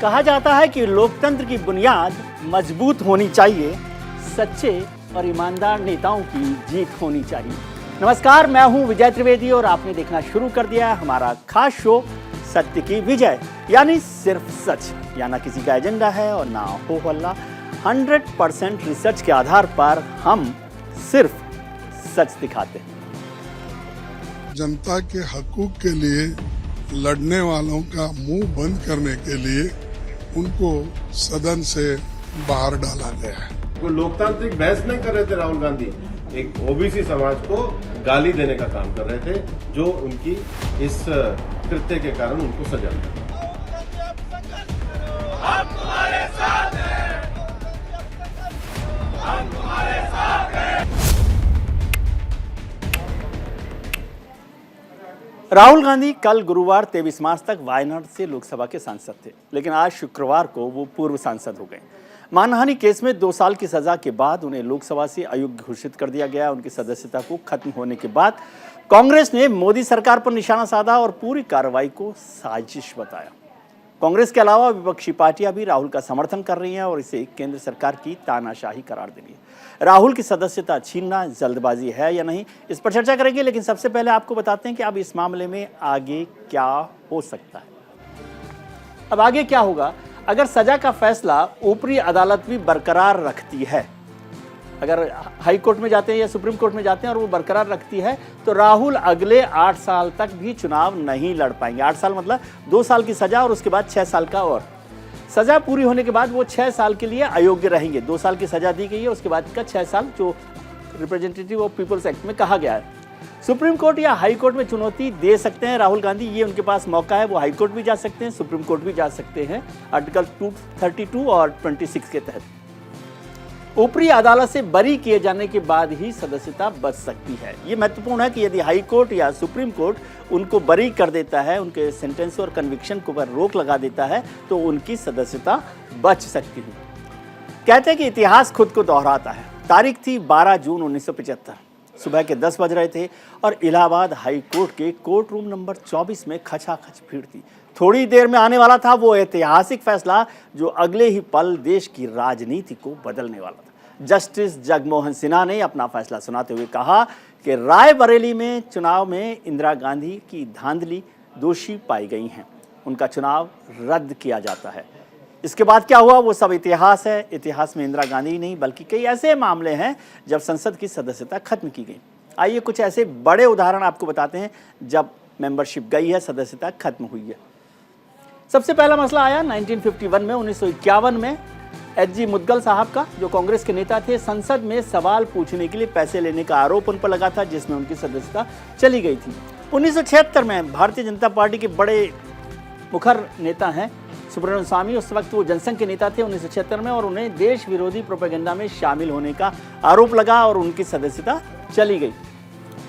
कहा जाता है कि लोकतंत्र की बुनियाद मजबूत होनी चाहिए, सच्चे और ईमानदार नेताओं की जीत होनी चाहिए। नमस्कार, मैं हूं विजय त्रिवेदी और आपने देखना शुरू कर दिया है हमारा खास शो सत्य की विजय, यानी सिर्फ सच। या ना किसी का एजेंडा है और ना हो हल्ला। 100% रिसर्च के आधार पर हम सिर्फ सच दिखाते हैं। जनता के हकूक के लिए लड़ने वालों का मुंह बंद करने के लिए उनको सदन से बाहर डाला गया है। वो लोकतांत्रिक बहस नहीं कर रहे थे राहुल गांधी, एक ओबीसी समाज को गाली देने का काम कर रहे थे, जो उनकी इस कृत्य के कारण उनको सजा मिली। हम तुम्हारे साथ हैं, हम तुम्हारे साथ हैं। राहुल गांधी कल गुरुवार 23 मार्च तक वायनाड से लोकसभा के सांसद थे, लेकिन आज शुक्रवार को वो पूर्व सांसद हो गए। मानहानि केस में 2 साल की सजा के बाद उन्हें लोकसभा से अयोग्य घोषित कर दिया गया। उनकी सदस्यता को खत्म होने के बाद कांग्रेस ने मोदी सरकार पर निशाना साधा और पूरी कार्रवाई को साजिश बताया। कांग्रेस के अलावा विपक्षी पार्टियां भी राहुल का समर्थन कर रही हैं और इसे केंद्र सरकार की तानाशाही करार दे रही है। राहुल की सदस्यता छीनना जल्दबाजी है या नहीं, इस पर चर्चा करेंगे, लेकिन सबसे पहले आपको बताते हैं कि अब इस मामले में आगे क्या हो सकता है। अब आगे क्या होगा अगर सजा का फैसला ऊपरी अदालत भी बरकरार रखती है। अगर हाई कोर्ट में जाते हैं या सुप्रीम कोर्ट में जाते हैं और वो बरकरार रखती है, तो राहुल अगले 8 साल तक भी चुनाव नहीं लड़ पाएंगे। 8 साल मतलब 2 साल की सजा और उसके बाद 6 साल का और सजा पूरी होने के बाद वो 6 साल के लिए अयोग्य रहेंगे। 2 साल की सजा दी गई है, उसके बाद का 6 साल जो रिप्रेजेंटेटिव ऑफ पीपल्स एक्ट में कहा गया है। सुप्रीम कोर्ट या हाई कोर्ट में चुनौती दे सकते हैं राहुल गांधी, ये उनके पास मौका है। वो हाई कोर्ट भी जा सकते हैं, सुप्रीम कोर्ट भी जा सकते हैं आर्टिकल 232 और 26 के तहत। ऊपरी अदालत से बरी किए जाने के बाद ही सदस्यता बच सकती है। ये महत्वपूर्ण है कि यदि हाई कोर्ट या सुप्रीम कोर्ट उनको बरी कर देता है, उनके सेंटेंस और कन्विक्शन को पर रोक लगा देता है, तो उनकी सदस्यता बच सकती है। कहते हैं कि इतिहास खुद को दोहराता है। तारीख थी 12 जून 1975। सुबह के 10 बज रहे थे और इलाहाबाद हाई कोर्ट के कोर्ट रूम नंबर 24 में खचाखच भीड़ थी। थोड़ी देर में आने वाला था वो ऐतिहासिक फैसला जो अगले ही पल देश की राजनीति को बदलने वाला था। जस्टिस जगमोहन सिन्हा ने अपना फैसला सुनाते हुए कहा कि रायबरेली में चुनाव में इंदिरा गांधी की धांधली दोषी पाई गई हैं, उनका चुनाव रद्द किया जाता है। इसके बाद क्या हुआ वो सब इतिहास है। इतिहास में इंदिरा गांधी नहीं बल्कि कई ऐसे मामले हैं जब संसद की सदस्यता खत्म की गई। आइए कुछ ऐसे बड़े उदाहरण आपको बताते हैं जब मेंबरशिप गई है, सदस्यता खत्म हुई है। सबसे पहला मसला आया 1951 में। 1951 में एच.जी. मुदगल साहब का, जो कांग्रेस के नेता थे, संसद में सवाल पूछने के लिए पैसे लेने का आरोप उन पर लगा था, जिसमें उनकी सदस्यता चली गई थी। 1976 में भारतीय जनता पार्टी के बड़े मुखर नेता हैं सुब्रमण्यम स्वामी, उस वक्त वो जनसंघ के नेता थे 1976 में, और उन्हें देश विरोधी प्रोपेगेंडा में शामिल होने का आरोप लगा और उनकी सदस्यता चली गई।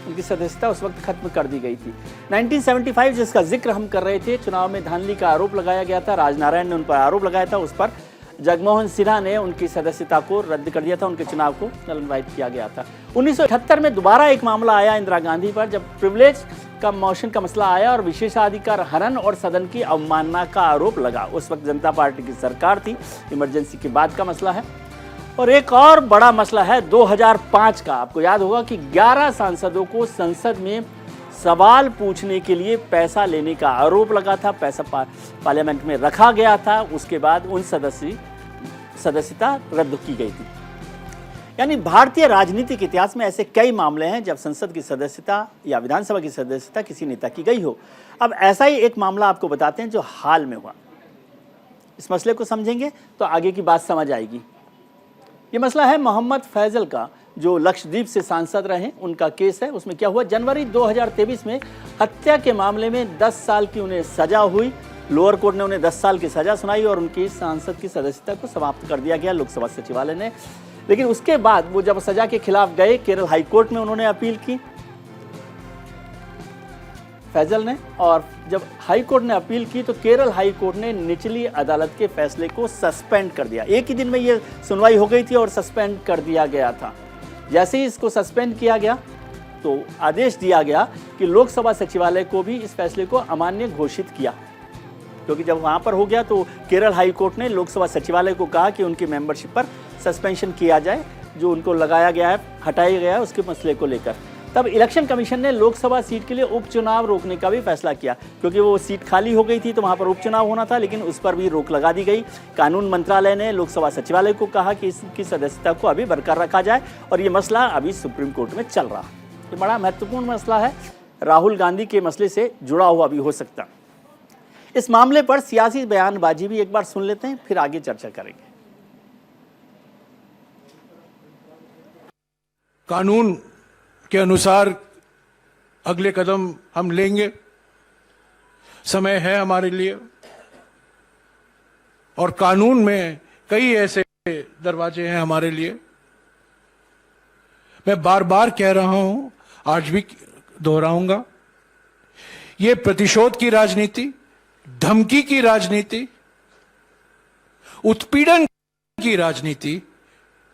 उनकी सदस्यता उस वक्त खत्म कर दी गई थी। 1975 जिसका जिक्र हम कर रहे थे, चुनाव में धांधली का आरोप लगाया गया था, राजनारायण ने उन पर आरोप लगाया था, उस पर जगमोहन सिन्हा ने उनकी सदस्यता को रद्द कर दिया था, उनके चुनाव को नलनवाइड किया गया था। 1978 में दोबारा एक मामला आया इंदिरा गांधी पर, जब प्रिविलेज का मोशन का मसला आया और विशेषाधिकार हनन और सदन की अवमानना का आरोप लगा। उस वक्त जनता पार्टी की सरकार थी, इमरजेंसी के बाद का मसला है। और एक और बड़ा मसला है 2005 का। आपको याद होगा कि 11 सांसदों को संसद में सवाल पूछने के लिए पैसा लेने का आरोप लगा था, पैसा पार्लियामेंट में रखा गया था, उसके बाद उन सदस्यता रद्द की गई थी। यानी भारतीय राजनीतिक इतिहास में ऐसे कई मामले हैं जब संसद की सदस्यता या विधानसभा की सदस्यता किसी नेता की गई हो। अब ऐसा ही एक मामला आपको बताते हैं जो हाल में हुआ। इस मसले को समझेंगे तो आगे की बात समझ आएगी। ये मसला है मोहम्मद फैजल का, जो लक्षद्वीप से सांसद रहे, उनका केस है। उसमें क्या हुआ, जनवरी 2023 में हत्या के मामले में 10 साल की उन्हें सजा हुई। लोअर कोर्ट ने उन्हें 10 साल की सजा सुनाई और उनकी सांसद की सदस्यता को समाप्त कर दिया गया लोकसभा सचिवालय ने। लेकिन उसके बाद वो जब सजा के खिलाफ गए केरल हाई कोर्ट में, उन्होंने अपील की फैजल ने, और जब हाई कोर्ट ने अपील की तो केरल हाई कोर्ट ने निचली अदालत के फैसले को सस्पेंड कर दिया। एक ही दिन में ये सुनवाई हो गई थी और सस्पेंड कर दिया गया था। जैसे ही इसको सस्पेंड किया गया तो आदेश दिया गया कि लोकसभा सचिवालय को भी इस फैसले को अमान्य घोषित किया। क्योंकि जब वहाँ पर हो गया तो केरल हाई कोर्ट ने लोकसभा सचिवालय को कहा कि उनकी मेंबरशिप पर सस्पेंशन किया जाए, जो उनको लगाया गया है, हटाया गया है, उसके मसले को लेकर। तब इलेक्शन कमीशन ने लोकसभा सीट के लिए उपचुनाव रोकने का भी फैसला किया, क्योंकि वो सीट खाली हो गई थी तो वहाँ पर उपचुनाव होना था, लेकिन उस पर भी रोक लगा दी गई। कानून मंत्रालय ने लोकसभा सचिवालय को कहा कि इसकी सदस्यता को अभी बरकरार रखा जाए और ये मसला अभी सुप्रीम कोर्ट में चल रहा है। ये बड़ा महत्वपूर्ण मसला है, राहुल गांधी के मसले से जुड़ा हुआ भी हो सकता। इस मामले पर सियासी बयानबाजी भी एक बार सुन लेते हैं, फिर आगे चर्चा करेंगे। कानून के अनुसार अगले कदम हम लेंगे, समय है हमारे लिए, और कानून में कई ऐसे दरवाजे हैं हमारे लिए। मैं बार बार कह रहा हूं, आज भी दोहराऊंगा, ये प्रतिशोध की राजनीति, धमकी की राजनीति, उत्पीड़न की राजनीति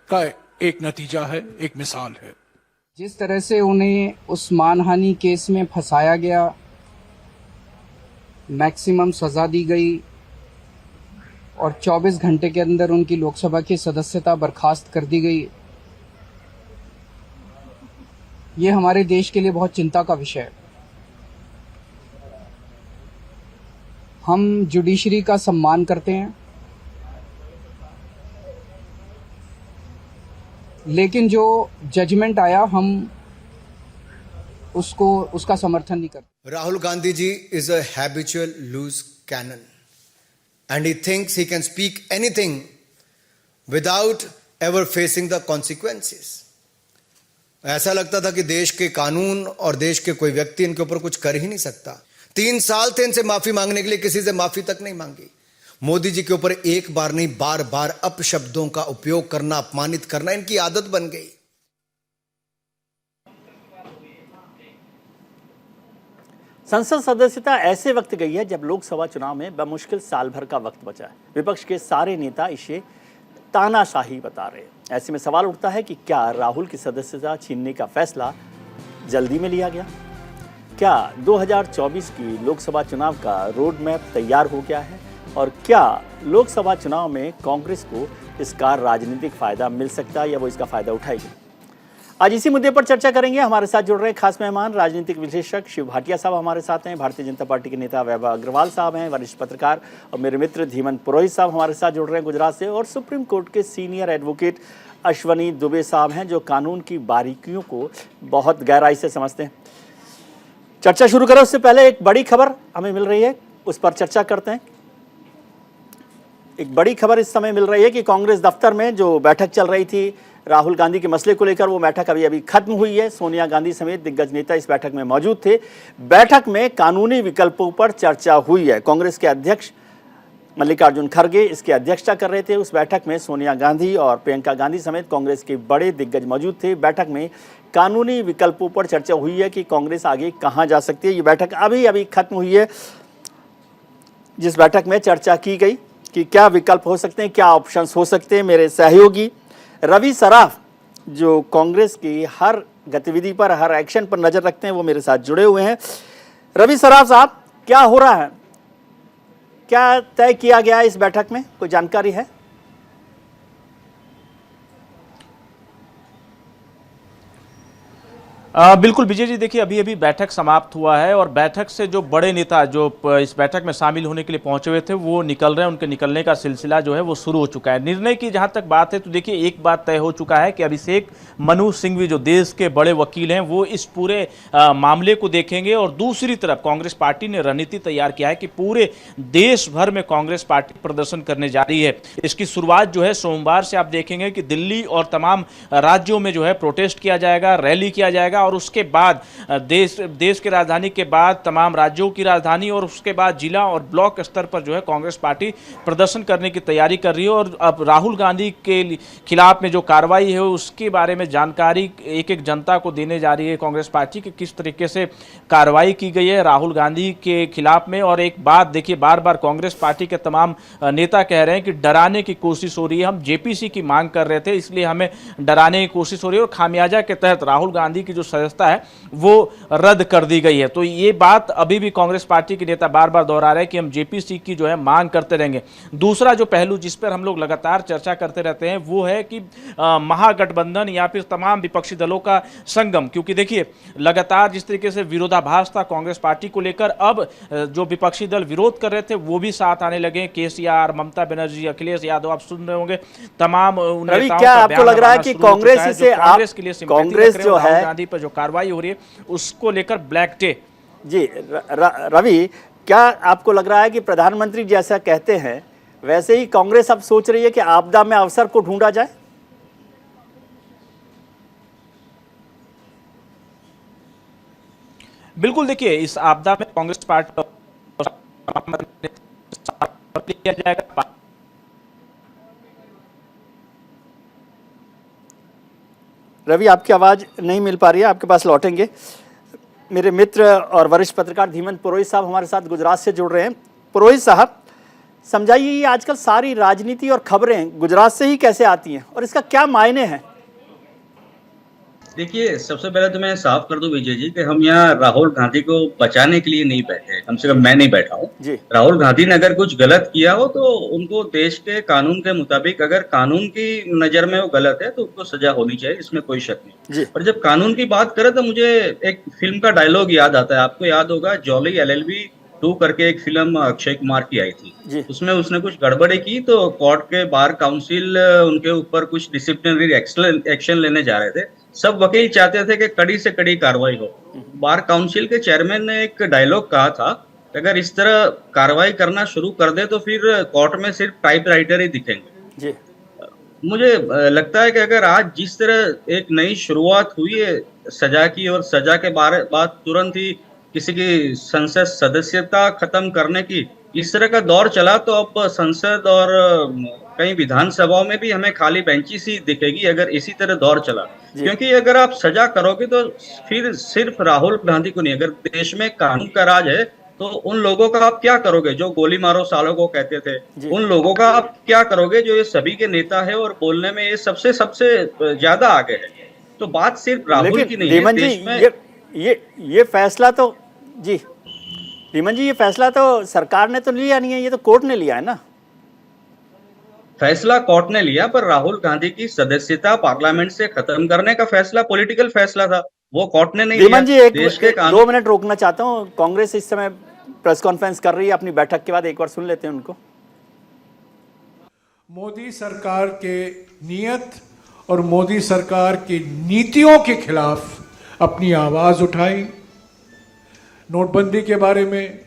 का एक नतीजा है, एक मिसाल है। जिस तरह से उन्हें उस मानहानि केस में फंसाया गया, मैक्सिमम सजा दी गई और 24 घंटे के अंदर उनकी लोकसभा की सदस्यता बर्खास्त कर दी गई, ये हमारे देश के लिए बहुत चिंता का विषय है। हम जुडिशरी का सम्मान करते हैं, लेकिन जो जजमेंट आया हम उसका समर्थन नहीं करते। Rahul Gandhi ji is a habitual loose cannon and he thinks he can speak anything without ever facing the consequences. ऐसा लगता था कि देश के कानून और देश के कोई व्यक्ति इनके ऊपर कुछ कर ही नहीं सकता। 3 साल थे इनसे माफी मांगने के लिए, किसी से माफी तक नहीं मांगी। मोदी जी के ऊपर एक बार नहीं, बार बार अपशब्दों का उपयोग करना, अपमानित करना इनकी आदत बन गई। संसद सदस्यता ऐसे वक्त गई है जब लोकसभा चुनाव में बमुश्किल साल भर का वक्त बचा है। विपक्ष के सारे नेता इसे तानाशाही बता रहे हैं। ऐसे में सवाल उठता है कि क्या राहुल की सदस्यता छीनने का फैसला जल्दी में लिया गया? क्या 2024 की लोकसभा चुनाव का रोड मैप तैयार हो गया है? और क्या लोकसभा चुनाव में कांग्रेस को इसका राजनीतिक फायदा मिल सकता है या वो इसका फायदा उठाएगी? आज इसी मुद्दे पर चर्चा करेंगे। हमारे साथ जुड़ रहे हैं खास मेहमान, राजनीतिक विश्लेषक शिव भाटिया साहब हमारे साथ हैं, भारतीय जनता पार्टी के नेता वैभव अग्रवाल साहब हैं, वरिष्ठ पत्रकार, और मेरे मित्र धीमन पुरोहित साहब हमारे साथ जुड़ रहे हैं गुजरात से, और सुप्रीम कोर्ट के सीनियर एडवोकेट अश्वनी दुबे साहब हैं, जो कानून की बारीकियों को बहुत गहराई से समझते हैं। चर्चा शुरू करें उससे पहले एक बड़ी खबर हमें मिल रही है, उस पर चर्चा करते हैं। एक बड़ी खबर इस समय मिल रही है कि कांग्रेस दफ्तर में जो बैठक चल रही थी राहुल गांधी के मसले को लेकर, वो बैठक अभी खत्म हुई है। सोनिया गांधी समेत दिग्गज नेता इस बैठक में मौजूद थे। बैठक में कानूनी विकल्पों पर चर्चा हुई है। कांग्रेस के अध्यक्ष मल्लिकार्जुन खड़गे इसकी अध्यक्षता कर रहे थे। उस बैठक में सोनिया गांधी और प्रियंका गांधी समेत कांग्रेस के बड़े दिग्गज मौजूद थे। बैठक में कानूनी विकल्पों पर चर्चा हुई है कि कांग्रेस आगे कहां जा सकती है। ये बैठक अभी खत्म हुई है, जिस बैठक में चर्चा की गई कि क्या विकल्प हो सकते हैं, क्या ऑप्शंस हो सकते हैं। मेरे सहयोगी रवि सराफ, जो कांग्रेस की हर गतिविधि पर, हर एक्शन पर नजर रखते हैं, वो मेरे साथ जुड़े हुए हैं। रवि सराफ साहब, क्या हो रहा है, क्या तय किया गया इस बैठक में, कोई जानकारी है? बिल्कुल विजय जी, देखिए अभी बैठक समाप्त हुआ है और बैठक से जो बड़े नेता जो इस बैठक में शामिल होने के लिए पहुंचे हुए थे वो निकल रहे हैं। उनके निकलने का सिलसिला जो है वो शुरू हो चुका है। निर्णय की जहां तक बात है तो देखिए एक बात तय हो चुका है कि अभिषेक मनु सिंघवी जो देश के बड़े वकील हैं वो इस पूरे मामले को देखेंगे, और दूसरी तरफ कांग्रेस पार्टी ने रणनीति तैयार किया है कि पूरे देश भर में कांग्रेस पार्टी प्रदर्शन करने जा रही है। इसकी शुरुआत जो है सोमवार से आप देखेंगे कि दिल्ली और तमाम राज्यों में जो है प्रोटेस्ट किया जाएगा, रैली किया जाएगा, और उसके बाद देश की राजधानी के बाद तमाम राज्यों की राजधानी और उसके बाद जिला और ब्लॉक स्तर पर जो है कांग्रेस पार्टी प्रदर्शन करने की तैयारी कर रही है। और अब राहुल गांधी के खिलाफ में जो कार्रवाई है उसके बारे में जानकारी एक जनता को देने जा रही है कांग्रेस पार्टी कि किस तरीके से कार्रवाई की गई है राहुल गांधी के खिलाफ में। और एक बात देखिए, बार बार कांग्रेस पार्टी के तमाम नेता कह रहे हैं कि डराने की कोशिश हो रही है। हम जेपीसी की मांग कर रहे थे, इसलिए हमें डराने की कोशिश हो रही है, और खामियाजा के तहत राहुल गांधी की जो सदस्यता है वो रद्द कर दी गई है। तो ये बात अभी भी कांग्रेस पार्टी के नेता बार बार दोहरा रहे हैं कि हम जेपीसी की जो है मांग करते रहेंगे। दूसरा जो पहलू जिस पर हम लोग लगातार चर्चा करते रहते हैं वो है कि महागठबंधन या फिर तमाम विपक्षी दलों का संगम, क्योंकि देखिए लगातार जिस तरीके से विरोधाभास था कांग्रेस पार्टी को लेकर, अब जो विपक्षी दल विरोध कर रहे थे वो भी साथ आने लगे। केसीआर, ममता बनर्जी, अखिलेश यादव, आप सुन रहे होंगे तमाम रवि, क्या आपको लग रहा है कि कांग्रेस से कांग्रेस के लिए कांग्रेस जो है राहुल गांधी पर जो कार्रवाई हो रही है उसको लेकर ब्लैक डे? जी रवि, क्या आपको लग रहा है कि प्रधानमंत्री जैसा कहते हैं वैसे ही कांग्रेस अब सोच रही है कि आपदा में अवसर को ढूंढा जाए? बिल्कुल, देखिए इस आपदा में कांग्रेस पार्टी लिया जाएगा। रवि, आपकी आवाज नहीं मिल पा रही है, आपके पास लौटेंगे। मेरे मित्र और वरिष्ठ पत्रकार धीमंत पुरोहित साहब हमारे साथ गुजरात से जुड़ रहे हैं। पुरोहित साहब, समझाइए ये आजकल सारी राजनीति और खबरें गुजरात से ही कैसे आती हैं और इसका क्या मायने हैं? देखिए, सबसे पहले तो मैं साफ कर दूं विजय जी कि हम यहाँ राहुल गांधी को बचाने के लिए नहीं बैठे हैं, कम से कम मैं नहीं बैठा हूँ। राहुल गांधी ने अगर कुछ गलत किया हो तो उनको देश के कानून के मुताबिक, अगर कानून की नजर में वो गलत है तो उनको सजा होनी चाहिए, इसमें कोई शक नहीं। और जब कानून की बात करें तो मुझे एक फिल्म का डायलॉग याद आता है, आपको याद होगा, जॉली LLB 2 करके एक फिल्म अक्षय कुमार की आई थी। उसमें उसने कुछ गड़बड़ी की तो कोर्ट के बार काउंसिल उनके ऊपर कुछ डिसिप्लिनरी एक्शन लेने जा रहे थे। सब वकील चाहते थे कि कड़ी से कड़ी कार्रवाई हो। बार काउंसिल के चेयरमैन ने एक डायलॉग कहा था, अगर इस तरह कार्रवाई करना शुरू कर दे तो फिर कोर्ट में सिर्फ टाइपराइटर ही दिखेंगे। मुझे लगता है कि अगर आज जिस तरह एक नई शुरुआत हुई है सजा की, और सजा के बाद तुरंत ही किसी की संसद सदस्यता खत्म करने की इस तरह का दौर चला, तो अब संसद और कई विधानसभाओं में भी हमें खाली बेंचेस ही दिखेगी अगर इसी तरह दौर चला। क्योंकि अगर आप सजा करोगे तो फिर सिर्फ राहुल गांधी को नहीं, अगर देश में कानून का राज है तो उन लोगों का आप क्या करोगे जो गोली मारो सालों को कहते थे, उन लोगों का आप क्या करोगे जो ये सभी के नेता है और बोलने में ये सबसे ज्यादा आगे है। तो बात सिर्फ राहुल की नहीं है देश में। ये फैसला तो जी रीमन जी, ये फैसला तो सरकार ने तो लिया नहीं है, ये तो कोर्ट ने लिया है ना। फैसला कोर्ट ने लिया, पर राहुल गांधी की सदस्यता पार्लियामेंट से खत्म करने का फैसला पॉलिटिकल फैसला था, वो कोर्ट ने नहीं लिया। रीमन जी, देश के 2 मिनट रोकना चाहता हूँ। कांग्रेस इस समय प्रेस कॉन्फ्रेंस कर रही है अपनी बैठक के बाद, एक बार सुन लेते हैं उनको। मोदी सरकार के नियत और मोदी सरकार की नीतियों के खिलाफ अपनी आवाज उठाई। नोटबंदी के बारे में,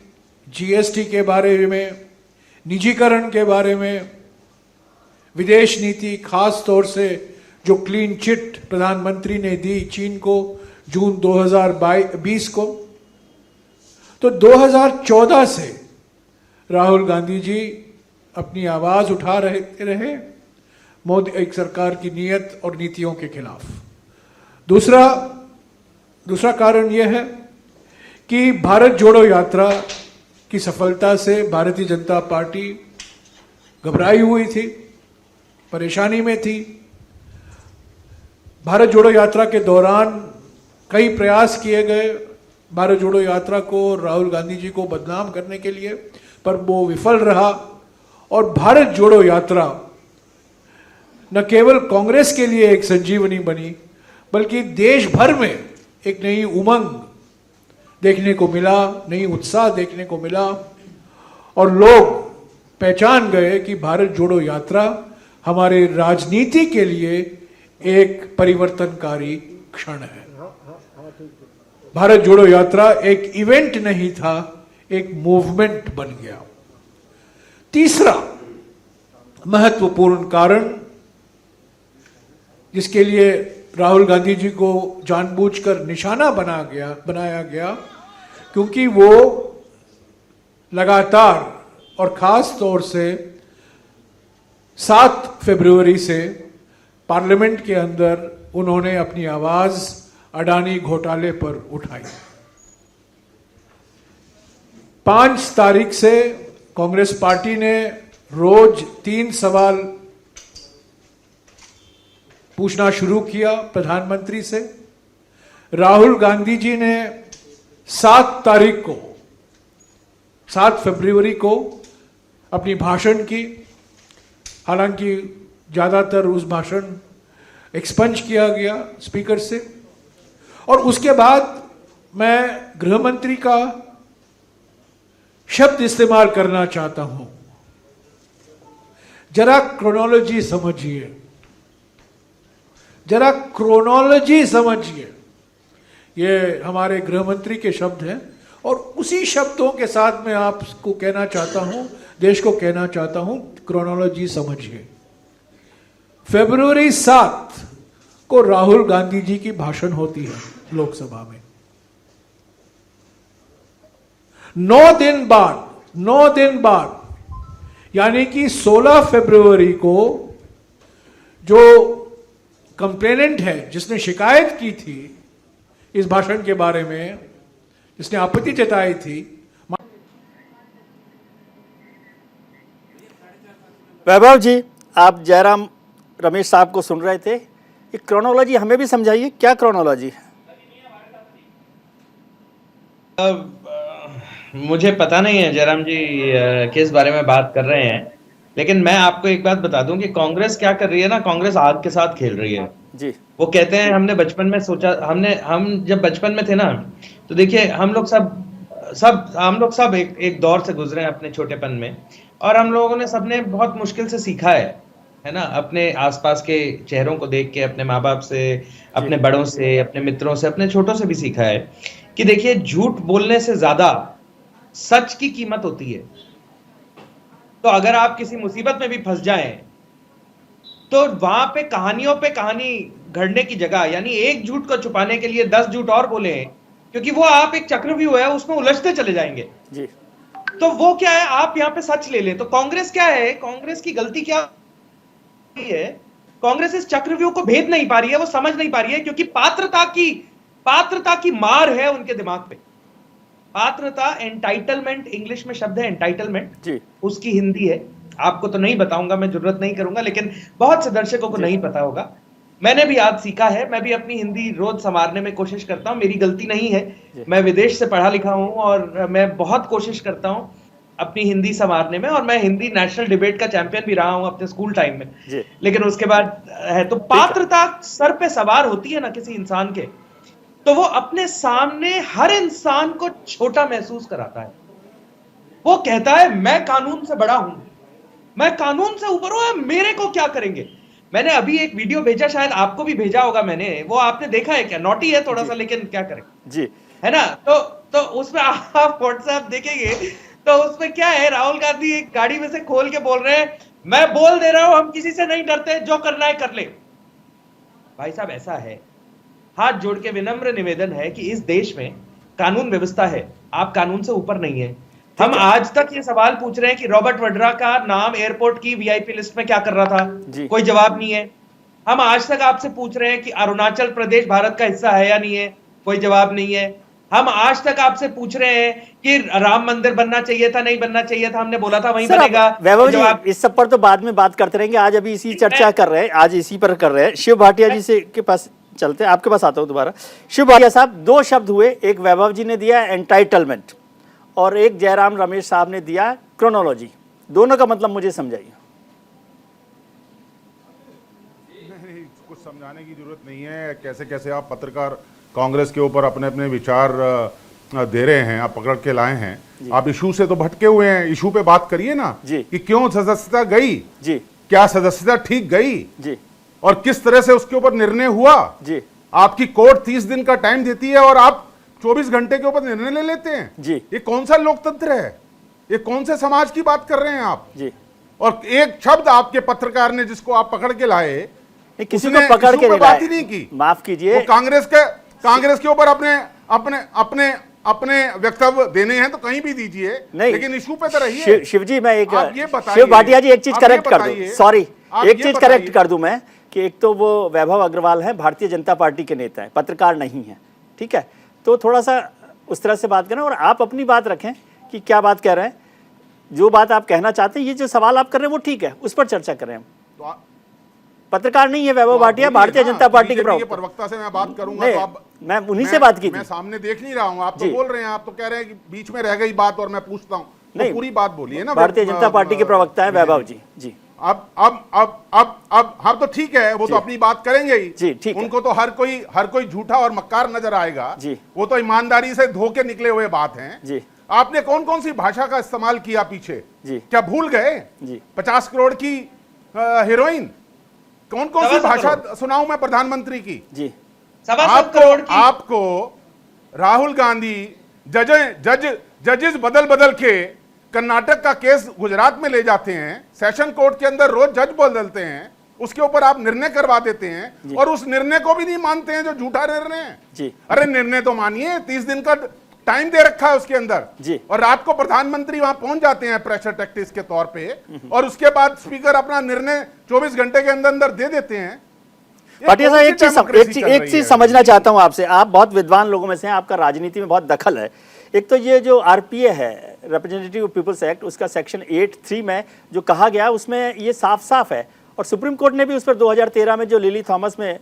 GST के बारे में, निजीकरण के बारे में, विदेश नीति, खास तौर से जो क्लीन चिट प्रधानमंत्री ने दी चीन को जून 2020 को, तो 2014 से राहुल गांधी जी अपनी आवाज उठा रहे मोदी एक सरकार की नीयत और नीतियों के खिलाफ। दूसरा कारण यह है कि भारत जोड़ो यात्रा की सफलता से भारतीय जनता पार्टी घबराई हुई थी, परेशानी में थी। भारत जोड़ो यात्रा के दौरान कई प्रयास किए गए भारत जोड़ो यात्रा को, राहुल गांधी जी को बदनाम करने के लिए, पर वो विफल रहा। और भारत जोड़ो यात्रा न केवल कांग्रेस के लिए एक संजीवनी बनी, बल्कि देश भर में एक नई उमंग देखने को मिला, नई उत्साह देखने को मिला, और लोग पहचान गए कि भारत जोड़ो यात्रा हमारे राजनीति के लिए एक परिवर्तनकारी क्षण है। भारत जोड़ो यात्रा एक इवेंट नहीं था, एक मूवमेंट बन गया। तीसरा महत्वपूर्ण कारण जिसके लिए राहुल गांधी जी को जानबूझकर निशाना बनाया गया, क्योंकि वो लगातार और खास तौर से 7 फरवरी से पार्लियामेंट के अंदर उन्होंने अपनी आवाज अडानी घोटाले पर उठाई। 5 तारीख से कांग्रेस पार्टी ने रोज 3 सवाल पूछना शुरू किया प्रधानमंत्री से। राहुल गांधी जी ने 7 फरवरी को अपनी भाषण की। हालांकि ज्यादातर उस भाषण एक्सपंज किया गया स्पीकर से, और उसके बाद मैं गृह मंत्री का शब्द इस्तेमाल करना चाहता हूं। जरा क्रोनोलॉजी समझिए, जरा क्रोनोलॉजी समझिए। ये हमारे गृह मंत्री के शब्द हैं, और उसी शब्दों के साथ मैं आपको कहना चाहता हूं, देश को कहना चाहता हूं, क्रोनोलॉजी समझिए। फरवरी 7 को राहुल गांधी जी की भाषण होती है लोकसभा में। 9 दिन बाद यानी कि 16 फरवरी को जो कंप्लेनेंट है, जिसने शिकायत की थी इस भाषण के बारे में, जिसने आपत्ति जताई थी, वैभव जी, आप जयराम रमेश साहब को सुन रहे थे। ये क्रोनोलॉजी हमें भी समझाइए, क्या क्रोनोलॉजी है? मुझे पता नहीं है जयराम जी किस बारे में बात कर रहे हैं, लेकिन मैं आपको एक बात बता दूं कि कांग्रेस क्या कर रही है ना, कांग्रेस आग के साथ खेल रही है जी। वो कहते हैं हमने बचपन में सोचा, हम जब बचपन में थे ना, तो देखिए हम लोग सब एक दौर से गुजरे हैं अपने छोटेपन में, और हम लोगों ने सबने बहुत मुश्किल से सीखा है ना, अपने आसपास के चेहरों को देख के, अपने माँ बाप से, अपने बड़ों से, अपने मित्रों से, अपने छोटों से भी सीखा है कि देखिए झूठ बोलने से ज्यादा सच की कीमत होती है। तो अगर आप किसी मुसीबत में भी फंस जाएं, तो वहां पे कहानी घड़ने की जगह, यानी एक झूठ को छुपाने के लिए 10 झूठ और बोले, क्योंकि वो आप एक चक्रव्यूह है, उसमें उलझते चले जाएंगे जी। तो वो क्या है, आप यहाँ पे सच ले लें। तो कांग्रेस क्या है, कांग्रेस की गलती क्या है, कांग्रेस इस चक्रव्यूह को भेद नहीं पा रही है, वो समझ नहीं पा रही है, क्योंकि पात्रता की मार है उनके दिमाग पे। पात्रता, एंटाइटलमेंट, इंग्लिश में शब्द है एंटाइटलमेंट जी, उसकी हिंदी है, आपको तो नहीं बताऊंगा, मैं जरूरत नहीं करूंगा, लेकिन बहुत से दर्शकों को नहीं पता होगा। मैंने भी आज सीखा है, मैं भी अपनी हिंदी रोज संवारने में कोशिश करता हूं, मेरी गलती नहीं है, मैं विदेश से पढ़ा लिखा हूं और मैं बहुत कोशिश करता हूं अपनी हिंदी संवारने में, और मैं हिंदी नेशनल डिबेट का चैंपियन भी रहा हूं अपने स्कूल टाइम में। लेकिन उसके बाद है, तो पात्रता सर पे सवार होती है ना किसी इंसान के, तो वो अपने सामने हर इंसान को छोटा महसूस कराता है। वो कहता है मैं कानून से बड़ा हूं, मैं कानून से ऊपर हूं, मेरे को क्या करेंगे। मैंने अभी एक वीडियो भेजा, शायद आपको भी भेजा होगा मैंने, वो आपने देखा है क्या? नॉटी है थोड़ा सा, लेकिन क्या करें जी, है ना। तो उसमें आप व्हाट्सएप देखेंगे तो उसमें क्या है, राहुल गांधी एक गाड़ी में से खोल के बोल रहे हैं, मैं बोल दे रहा हूं हम किसी से नहीं डरते, जो करना है कर ले। भाई साहब ऐसा है, हाथ जोड़ के विनम्र निवेदन है कि इस देश में कानून व्यवस्था है, आप कानून से ऊपर नहीं है। हम आज तक ये सवाल पूछ रहे हैं कि रॉबर्ट वड्रा का नाम एयरपोर्ट की वीआईपी लिस्ट में क्या कर रहा था, कोई जवाब नहीं है। हम आज तक आपसे पूछ रहे हैं कि अरुणाचल प्रदेश भारत का हिस्सा है या नहीं है, कोई जवाब नहीं है। हम आज तक आपसे पूछ रहे हैं कि राम मंदिर बनना चाहिए था, नहीं बनना चाहिए था, हमने बोला था वहीं बनेगा। वैभव जी, इस सब पर तो बाद में बात करते रहेंगे, आज अभी इसी चर्चा कर रहे हैं, आज इसी पर कर रहे हैं। शिव भाटिया जी से के पास चलते हैं, आपके पास आता हूं दोबारा। शिव भाटिया साहब, 2 शब्द हुए, एक वैभव जी ने दिया एंटाइटलमेंट और एक जयराम रमेश साहब ने दिया क्रोनोलॉजी, दोनों का मतलब मुझे समझाइए। नहीं, कुछ समझाने की जरूरत नहीं है। कैसे कैसे आप पत्रकार कांग्रेस के ऊपर अपने अपने विचार दे रहे हैं, आप पकड़ के लाए हैं। आप इशू से तो भटके हुए हैं, इशू पे बात करिए ना कि क्यों सदस्यता गई जी, क्या सदस्यता ठीक गई जी, और किस तरह से उसके ऊपर निर्णय हुआ जी। आपकी कोर्ट 30 दिन का टाइम देती है और आप 24 घंटे के ऊपर निर्णय ले लेते हैं जी। ये कौन सा लोकतंत्र है, ये कौन से समाज की बात कर रहे हैं आप जी। और एक शब्द आपके पत्रकार ने जिसको आप पकड़ के लाए, किसी को पकड़ के बात ही नहीं की, माफ कीजिए, कांग्रेस के ऊपर अपने वक्तव्य देने हैं तो कहीं भी दीजिए, लेकिन इशू पे तो रहिए। शिवजी, मैं एक शिव भाटिया जी एक चीज करेक्ट कर दूं, सॉरी, एक चीज करेक्ट कर दूं मैं, कि एक तो वो वैभव अग्रवाल है, भारतीय जनता पार्टी के नेता है, पत्रकार नहीं है, ठीक है, तो थोड़ा सा उस तरह से बात करें और आप अपनी बात रखें कि क्या बात कह रहे हैं, जो बात आप कहना चाहते हैं, ये जो सवाल आप कर रहे हैं वो ठीक है, उस पर चर्चा करें हम। पत्रकार नहीं है वैभव भाटिया, भारतीय जनता पार्टी के प्रवक्ता से मैं बात करूंगा तो आप, मैं उन्हीं से बात की मैं सामने देख नहीं रहा हूं, आप तो बोल रहे हैं, आप तो कह रहे हैं कि बीच में रह गई बात और मैं पूछता हूं, नहीं पूरी बात बोलिए ना। भारतीय जनता पार्टी के प्रवक्ता है वैभव जी। जी अब हम तो ठीक है, वो तो अपनी बात करेंगे ही जी, ठीक है। उनको तो हर कोई झूठा और मक्कार नजर आएगा जी, वो तो ईमानदारी से धोके निकले हुए बात हैं जी। आपने कौन कौन सी भाषा का इस्तेमाल किया पीछे जी, क्या भूल गए जी? 50 करोड़ की हीरोइन, कौन कौन सी भाषा सुनाऊं मैं प्रधानमंत्री की जी? आपको राहुल गांधी जजेस बदल बदल के कर्नाटक का केस गुजरात में ले जाते हैं, सेशन कोर्ट के अंदर रोज जज बदलते हैं, उसके ऊपर आप निर्णय करवा देते हैं और उस निर्णय को भी नहीं मानते हैं जो झूठा निर्णय है जी। अरे निर्णय तो मानिए, 30 दिन का टाइम दे रखा है उसके अंदर जी। और रात को प्रधानमंत्री वहां पहुंच जाते हैं प्रेशर टैक्टिक्स के तौर पे और उसके बाद स्पीकर अपना निर्णय 24 घंटे के अंदर अंदर दे देते हैं। भाटिया साहब एक चीज समझना चाहता हूं आपसे, आप बहुत विद्वान लोगों में से हैं, आपका राजनीति में बहुत दखल है। एक तो ये जो आरपीए है, रिप्रेजेंटेटिव पीपल्स एक्ट, उसका सेक्शन 8(3) में जो कहा गया उसमें ये साफ साफ है और सुप्रीम कोर्ट ने भी उस पर 2013 में जो लिली थॉमस में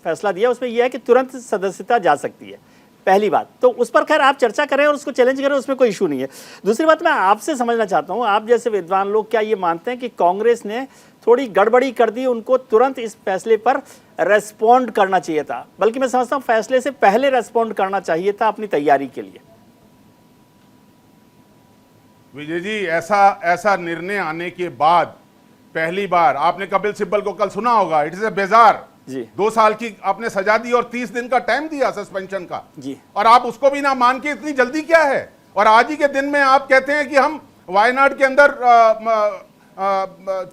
फैसला दिया उसमें यह है कि तुरंत सदस्यता जा सकती है। पहली बात तो उस पर खैर आप चर्चा करें और उसको चैलेंज करें, उसमें कोई इशू नहीं है। दूसरी बात मैं आपसे समझना चाहता हूं, आप जैसे विद्वान लोग क्या ये मानते हैं कि कांग्रेस ने थोड़ी गड़बड़ी कर दी, उनको तुरंत इस फैसले पर रेस्पॉन्ड करना चाहिए था, बल्कि मैं समझता हूं फैसले से पहले रेस्पॉन्ड करना चाहिए था अपनी तैयारी के लिए? विजय जी, ऐसा निर्णय आने के बाद पहली बार आपने कपिल सिब्बल को कल सुना होगा, इट इज ए बेजार जी। 2 साल की आपने सजा दी और 30 दिन का टाइम दिया सस्पेंशन का जी, और आप उसको भी ना मान के इतनी जल्दी क्या है? और आज ही के दिन में आप कहते हैं कि हम वायनाड के अंदर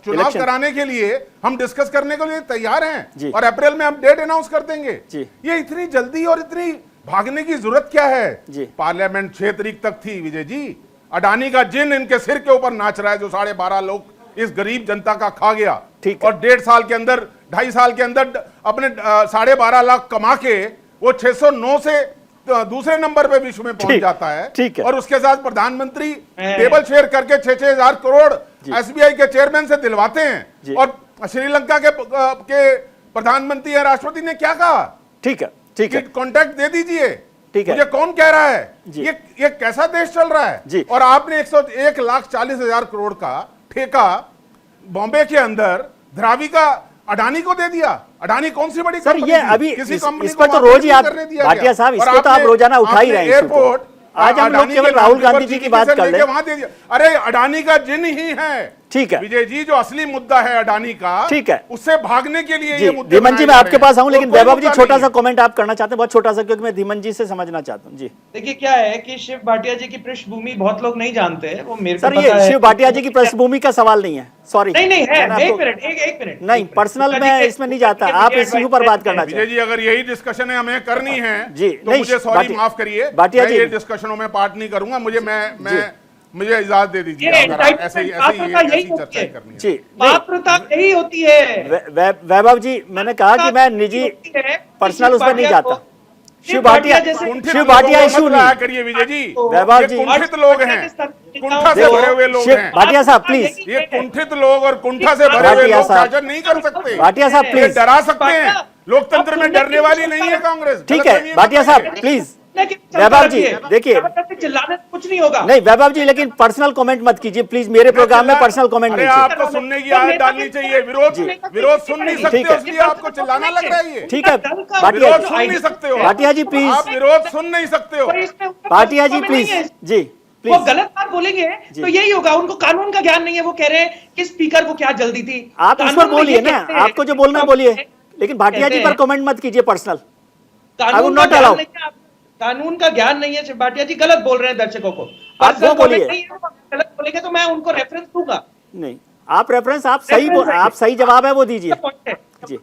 चुनाव कराने के लिए हम डिस्कस करने के लिए तैयार हैं और अप्रैल में हम डेट अनाउंस कर देंगे। ये इतनी जल्दी और इतनी भागने की जरूरत क्या है? पार्लियामेंट 6 तारीख तक थी विजय जी। अडानी का जिन इनके सिर के ऊपर नाच रहा है जो 12.5 लोग इस गरीब जनता का खा गया और 1.5 साल के अंदर 2.5 साल के अंदर अपने 12.5 लाख कमा के वो 609 से दूसरे नंबर पे विश्व में पहुंच जाता है और उसके साथ प्रधानमंत्री टेबल शेयर करके 6-6 हजार करोड़ एसबीआई के चेयरमैन से दिलवाते हैं। और श्रीलंका के प्रधानमंत्री या राष्ट्रपति ने क्या कहा? ठीक है कॉन्ट्रैक्ट दे दीजिए। ठीक है, मुझे कौन कह रहा है ये कैसा देश चल रहा है? और आपने 1,40,000 करोड़ का ठेका बॉम्बे के अंदर धरावी का अडानी को दे दिया। अडानी कौन सी बड़ी सर, ये अभी इस पर तो रोज ही आप भाटिया साहब इसको तो आप रोजाना उठा ही रहे हैं। एयरपोर्ट आज हम लोग केवल राहुल गांधी जी की बात कर रहे हैं। अरे अडानी का जिन ही है। ठीक है विजय जी, जो असली मुद्दा है अडानी का, ठीक है, उससे भागने के लिए ये मुद्दे धीमन जी मैं आपके पास आऊं, लेकिन वैभव जी छोटा सा कमेंट आप करना चाहते हैं, बहुत छोटा सा, क्योंकि मैं धीमन जी से समझना चाहता हूं। जी देखिए, क्या है कि शिव भाटिया जी की पृष्ठभूमि बहुत लोग नहीं जानते हैं, वो मेरे को सर ये शिव भाटिया जी की पृष्ठभूमि का सवाल नहीं है, सॉरी नहीं है, एक मिनट नहीं, पर्सनल में इसमें नहीं जाता, आप इस इशू पर बात करना चाहिए। विजय जी, अगर यही डिस्कशन है हमें करनी है जी, तो मुझे सॉरी माफ करिए, भाटिया जी ये डिस्कशनों में पार्ट नहीं करूंगा, मुझे इजाजत दे दीजिए। ऐसे ही चर्चा करनी है। पात्रता यही होती है। वैभव जी, मैंने कहा कि मैं निजी पर्सनल उसमें नहीं जाता। शिव भाटिया इशू नहीं करिए विजय जी। वैभव जी कुंठित लोग हैं, कुंठा से भरे हुए लोग हैं। भाटिया साहब प्लीज, ये कुंठित लोग और कुंठा से भरे हुए लोग शासन नहीं कर सकते। भाटिया साहब प्लीज, डरा सकते हैं। लोकतंत्र में डरने वाली नहीं है कांग्रेस। ठीक है भाटिया साहब प्लीज। वैभव जी देखिए, चिल्लाने से कुछ नहीं होगा। नहीं वैभव जी, लेकिन पर्सनल कमेंट मत कीजिए प्लीज, मेरे प्रोग्राम में पर्सनल कमेंट नहीं चाहिए। आपको सुनने की आदत डालनी चाहिए। विरोध सुन नहीं सकते, इसलिए आपको चिल्लाना लग रहा है। ठीक है भाटिया, सुन नहीं सकते हो भाटिया जी प्लीज, आप विरोध सुन नहीं सकते हो भाटिया जी प्लीज। जी वो गलत बात बोलेंगे तो यही होगा। उनको कानून का ज्ञान नहीं है। वो कह रहे हैं कि स्पीकर को क्या जल्दी थी। आप उस पर बोलिए ना, आपको जो बोलना बोलिए, लेकिन भाटिया जी पर कमेंट मत कीजिए पर्सनल। कानून का ज्ञान नहीं है भाटिया जी, गलत बोल रहे हैं दर्शकों को। आप वो बोलिए, गलत बोलेंगे तो मैं उनको रेफरेंस दूंगा। नहीं, आप रेफरेंस, आप सही जवाब है वो दीजिए जी।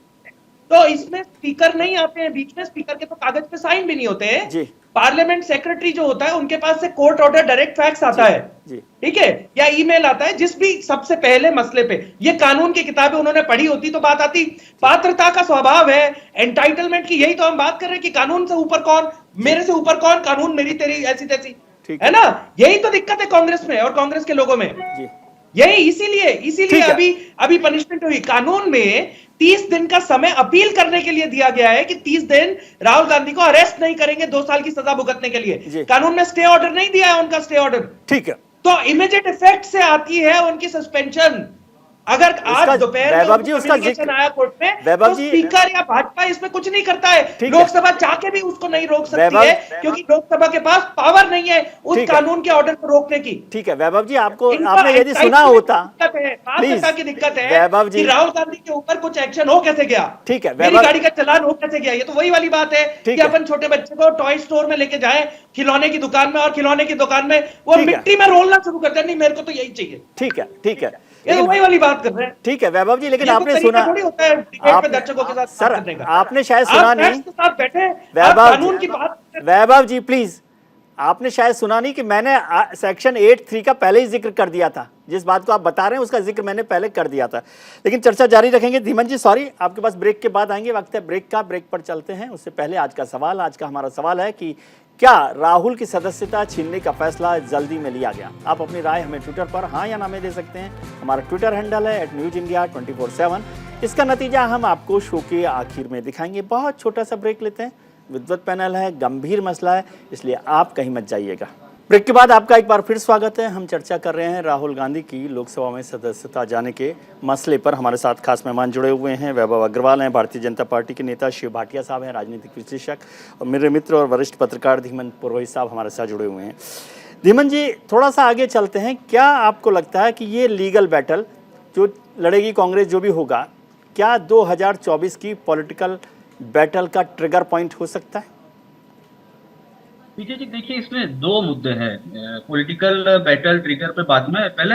तो इसमें स्पीकर नहीं आते हैं बीच में, स्पीकर के तो कागज पे साइन भी नहीं होते हैं जी। पार्लियामेंट सेक्रेटरी जो होता है उनके पास से कोर्ट ऑर्डर डायरेक्ट फैक्स आता है, ठीक है, या ईमेल आता है जिस भी सबसे पहले मसले पे। ये कानून की किताबें उन्होंने पढ़ी होती तो बात आती। पात्रता का स्वभाव है, एंटाइटलमेंट की, यही तो हम बात कर रहे हैं कि कानून से ऊपर कौन, मेरे से ऊपर कौन, कानून मेरी तेरी ऐसी तैसी, है ना। यही तो दिक्कत है कांग्रेस में और कांग्रेस के लोगों में। यही इसीलिए अभी पनिशमेंट हुई। कानून में 30 दिन का समय अपील करने के लिए दिया गया है कि 30 दिन राहुल गांधी को अरेस्ट नहीं करेंगे 2 साल की सजा भुगतने के लिए। कानून में स्टे ऑर्डर नहीं दिया है उनका, स्टे ऑर्डर। ठीक है, तो इमीडिएट इफेक्ट से आती है उनकी सस्पेंशन। अगर आज दोपहर वैभव जी उसका जिक्र आया कोर्ट में, वैभव तो जी, स्पीकर या भाजपा इसमें कुछ नहीं करता है। लोकसभा चाह के भी उसको नहीं रोक सकती वैभव, है, क्योंकि लोकसभा के पास पावर नहीं है उस कानून के ऑर्डर को रोकने की। ठीक है वैभव जी, आपने यदि सुना होता, पात्रता की दिक्कत है वैभव जी, कि राहुल गांधी के ऊपर कुछ एक्शन हो कैसे गया। ठीक है, मेरी गाड़ी का चालान हो कैसे गया। ये तो वही वाली बात है कि अपन छोटे बच्चे को टॉय स्टोर में लेके जाए, खिलौने की दुकान में, और खिलौने की दुकान में वो मिट्टी में रोलना शुरू करते हैं, नहीं मेरे को तो यही चाहिए। ठीक है, ठीक है, ये वही वाली बात कर रहे हैं। ठीक है वैभव जी, लेकिन आपने सुना, दर्शकों के साथ सर आपने शायद सुना नहीं, बैठे कानून की बात। वैभव जी प्लीज, आपने शायद सुना नहीं कि मैंने सेक्शन 8(3) का पहले ही जिक्र कर दिया था। जिस बात को आप बता रहे हैं उसका जिक्र मैंने पहले कर दिया था, लेकिन चर्चा जारी रखेंगे। धीमन जी सॉरी, आपके पास ब्रेक के बाद आएंगे, वक्त है ब्रेक का, ब्रेक पर चलते हैं। उससे पहले आज का हमारा सवाल है कि क्या राहुल की सदस्यता छीनने का फैसला जल्दी में लिया गया? आप अपनी राय हमें ट्विटर पर हाँ या ना में दे सकते हैं। हमारा ट्विटर हैंडल है @newsindia24/7। इसका नतीजा हम आपको शो के आखिर में दिखाएंगे। बहुत छोटा सा ब्रेक लेते हैं, विद्वत पैनल है, गंभीर मसला है, इसलिए आप कहीं मत जाइएगा। ब्रेक के बाद आपका एक बार फिर स्वागत है। हम चर्चा कर रहे हैं राहुल गांधी की लोकसभा में सदस्यता जाने के मसले पर। हमारे साथ खास मेहमान जुड़े हुए हैं। वैभव अग्रवाल हैं, भारतीय जनता पार्टी के नेता, शिव भाटिया साहब हैं, राजनीतिक विश्लेषक, और मेरे मित्र और वरिष्ठ पत्रकार धीमन पुरोहित साहब हमारे साथ जुड़े हुए हैं। धीमन जी थोड़ा सा आगे चलते हैं। क्या आपको लगता है कि ये लीगल बैटल जो लड़ेगी कांग्रेस, जो भी होगा, क्या 2024 की पॉलिटिकल बैटल का ट्रिगर पॉइंट हो सकता है? विजय जी देखिए, इसमें 2 मुद्दे हैं। पॉलिटिकल बैटल ट्रिगर पे बाद में, पहले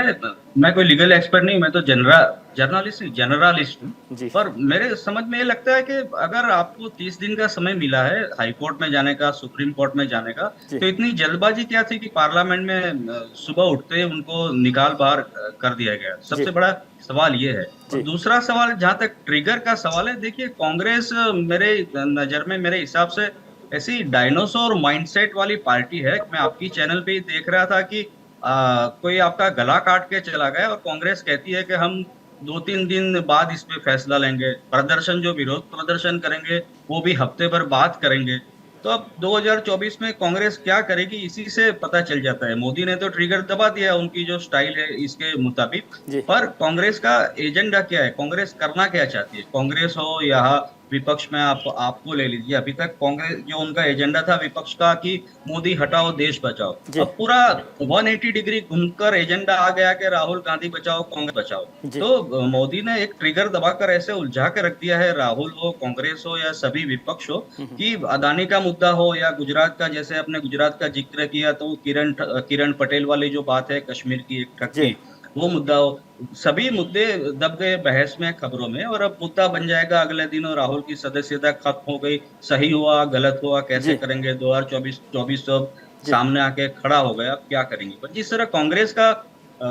मैं कोई लीगल एक्सपर्ट नहीं, मैं तो जर्नलिस्ट हूँ। पर मेरे समझ में ये लगता है कि अगर आपको 30 दिन का समय मिला है हाई कोर्ट में जाने का, सुप्रीम कोर्ट में जाने का, तो इतनी जल्दबाजी क्या थी कि पार्लियामेंट में सुबह उठते उनको निकाल बाहर कर दिया गया। सबसे बड़ा सवाल ये है। और दूसरा सवाल, जहां तक ट्रिगर का सवाल है, देखिए कांग्रेस मेरे नजर में, मेरे हिसाब से ऐसी डायनासोर माइंडसेट वाली पार्टी है। मैं आपकी चैनल पे ही देख रहा था कि कोई आपका गला काट के चला गया और कांग्रेस कहती है कि हम 2-3 दिन बाद इस पे फैसला लेंगे, प्रदर्शन, जो विरोध प्रदर्शन करेंगे वो भी हफ्ते भर बाद करेंगे। तो अब 2024 में कांग्रेस क्या करेगी इसी से पता चल जाता है। मोदी ने तो ट्रिगर दबा दिया उनकी जो स्टाइल है इसके मुताबिक, पर कांग्रेस का एजेंडा क्या है, कांग्रेस करना क्या चाहती है? कांग्रेस हो या विपक्ष में आपको ले लीजिए, अभी तक कांग्रेस जो उनका एजेंडा था विपक्ष का कि मोदी हटाओ देश बचाओ, अब पूरा 180 डिग्री घूमकर एजेंडा आ गया कि राहुल गांधी बचाओ कांग्रेस बचाओ। तो मोदी ने एक ट्रिगर दबाकर ऐसे उलझा के रख दिया है, राहुल हो, कांग्रेस हो या सभी विपक्ष हो, कि अदानी का मुद्दा हो या गुजरात का, जैसे अपने गुजरात का जिक्र किया तो किरण पटेल वाली जो बात है कश्मीर की एक ट्रक की, वो मुद्दा हो, सभी मुद्दे दब गए बहस में, खबरों में। और अब मुद्दा बन जाएगा अगले दिन, और राहुल की सदस्यता खत्म हो गई, सही हुआ गलत हुआ कैसे करेंगे, 2024 तो सामने आके खड़ा हो गया, अब क्या करेंगे? पर जिस तरह कांग्रेस का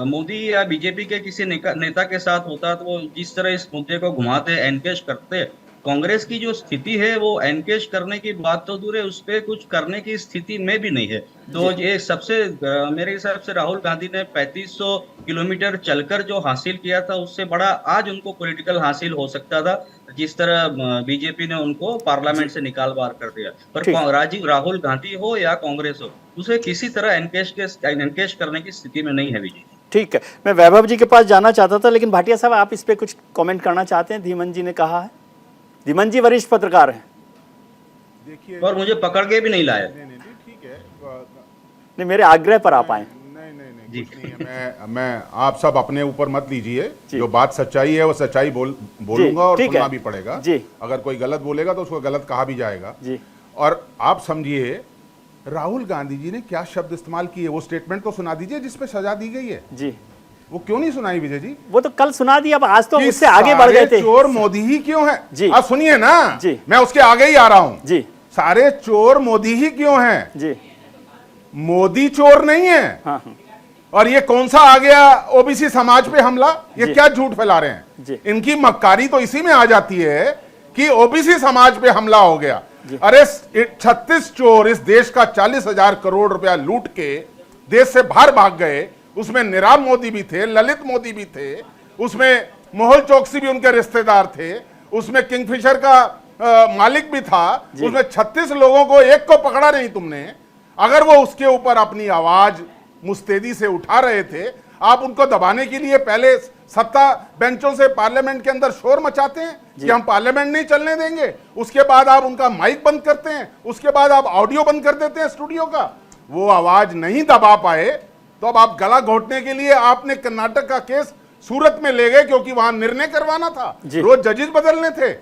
मोदी या बीजेपी के किसी नेता के साथ होता, तो वो जिस तरह इस मुद्दे को घुमाते, एनकेश करते, कांग्रेस की जो स्थिति है वो एनकेश करने की बात तो दूर है, उस पर कुछ करने की स्थिति में भी नहीं है। तो ये सबसे मेरे हिसाब से राहुल गांधी ने 3500 किलोमीटर चलकर जो हासिल किया था, उससे बड़ा आज उनको पॉलिटिकल हासिल हो सकता था, जिस तरह बीजेपी ने उनको पार्लियामेंट से निकाल बाहर कर दिया। पर राहुल गांधी हो या कांग्रेस हो, उसे किसी तरह एनकेश करने की स्थिति में नहीं है विजय। ठीक है, मैं वैभव जी के पास जाना चाहता था, लेकिन भाटिया साहब आप इस पे कुछ कमेंट करना चाहते हैं? धीमन जी ने कहा है, धीमन जी वरिष्ठ पत्रकार हैं। देखिए, और मुझे पकड़ के भी नहीं लाया। ठीक है, नहीं, मेरे आग्रह पर आप आए। नहीं, कुछ नहीं है। मैं आप सब अपने ऊपर मत लीजिए, जो बात सच्चाई है वो सच्चाई बोलूंगा और सुनना भी पड़ेगा। अगर कोई गलत बोलेगा तो उसको गलत कहा भी जाएगा। और आप समझिए राहुल गांधी जी ने क्या शब्द इस्तेमाल किए, वो स्टेटमेंट तो सुना दीजिए जिसपे सजा दी गई है। जी, वो क्यों नहीं सुनाई विजय जी? वो तो कल सुना दी, अब आज तो उससे आगे बढ़ गए थे। चोर मोदी ही क्यों है? जी, आप सुनिए ना जी, मैं उसके आगे ही आ रहा हूं। जी, सारे चोर मोदी ही क्यों हैं? जी, मोदी चोर नहीं है। हाँ। और ये कौन सा आ गया ओबीसी समाज पे हमला? ये क्या झूठ फैला रहे हैं? इनकी मक्कारी तो इसी में आ जाती है कि ओबीसी समाज पे हमला हो गया। अरे 36 चोर इस देश का 40,000 करोड़ रुपया लूट के देश से बाहर भाग गए। उसमें नीरव मोदी भी थे, ललित मोदी भी थे, उसमें मोहल चौकसी भी उनके रिश्तेदार थे, उसमें किंगफिशर का मालिक भी था, उसमें 36 लोगों को एक को पकड़ा नहीं तुमने। अगर वो उसके ऊपर अपनी आवाज मुस्तैदी से उठा रहे थे, आप उनको दबाने के लिए पहले सत्ता बेंचों से पार्लियामेंट के अंदर शोर मचाते हैं कि हम पार्लियामेंट नहीं चलने देंगे, उसके बाद आप उनका माइक बंद करते हैं, उसके बाद आप ऑडियो बंद कर देते हैं स्टूडियो का। वो आवाज नहीं दबा पाए तो अब आप गला घोटने के लिए आपने कर्नाटक का केस सूरत में ले गए, क्योंकि वहां निर्णय करवाना था, रोज जजेस बदलने थे।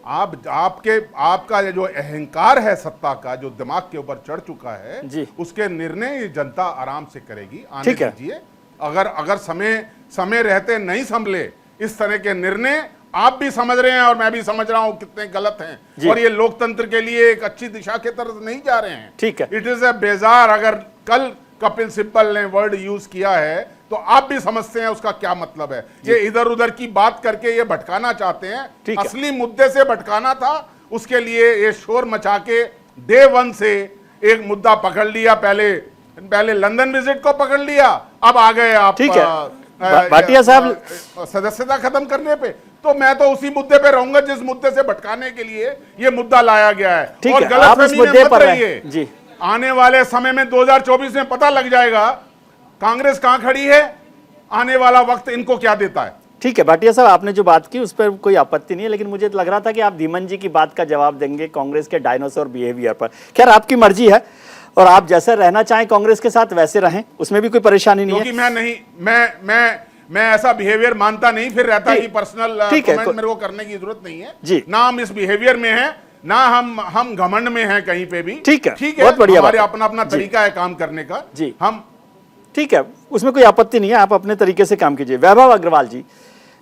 आपका जो अहंकार है सत्ता का, जो दिमाग के ऊपर चढ़ चुका है, उसके निर्णय जनता आराम से करेगी। आने दीजिए। अगर समय रहते नहीं संभले इस तरह के निर्णय, आप भी समझ रहे हैं और मैं भी समझ रहा हूं कितने गलत हैं, और ये लोकतंत्र के लिए एक अच्छी दिशा की तरफ नहीं जा रहे हैं। ठीक है, इट इज ए बेजार। अगर कल कपिल सिब्बल ने वर्ड यूज किया है तो आप भी समझते हैं उसका क्या मतलब है। ये इधर उधर की बात करके ये भटकाना चाहते हैं, असली मुद्दे से भटकाना था। उसके लिए ये शोर मचा के डे वन से एक मुद्दा पकड़ लिया, पहले लंदन विजिट को पकड़ लिया, अब आ गए आप भाटिया साहब सदस्यता खत्म करने पे। तो मैं तो उसी मुद्दे पे रहूंगा जिस मुद्दे से भटकाने के लिए ये मुद्दा लाया गया है। और गलतफहमी में मत रहिए। आने वाले समय में 2024 में पता लग जाएगा कांग्रेस कहां खड़ी है, आने वाला वक्त इनको क्या देता है। ठीक है भाटिया साहब, आपने जो बात की उस पर कोई आपत्ति नहीं है, लेकिन मुझे लग रहा था कि आप धीमन जी की बात का जवाब देंगे कांग्रेस के डायनासोर बिहेवियर पर। खैर, आपकी मर्जी है और आप जैसे रहना चाहें कांग्रेस के साथ वैसे रहें, उसमें भी कोई परेशानी नहीं है। क्योंकि मैं ऐसा बिहेवियर मानता नहीं फिर रहता कि पर्सनल कमेंट मेरे को करने की जरूरत नहीं है। ना हम इस बिहेवियर में हैं, ना हम घमंड में हैं कहीं पे भी। ठीक है, बहुत बढ़िया, हमारे अपना तरीका है काम करने का। हम ठीक है, उसमें कोई आपत्ति नहीं है, आप अपने तरीके से काम कीजिए। वैभव अग्रवाल जी,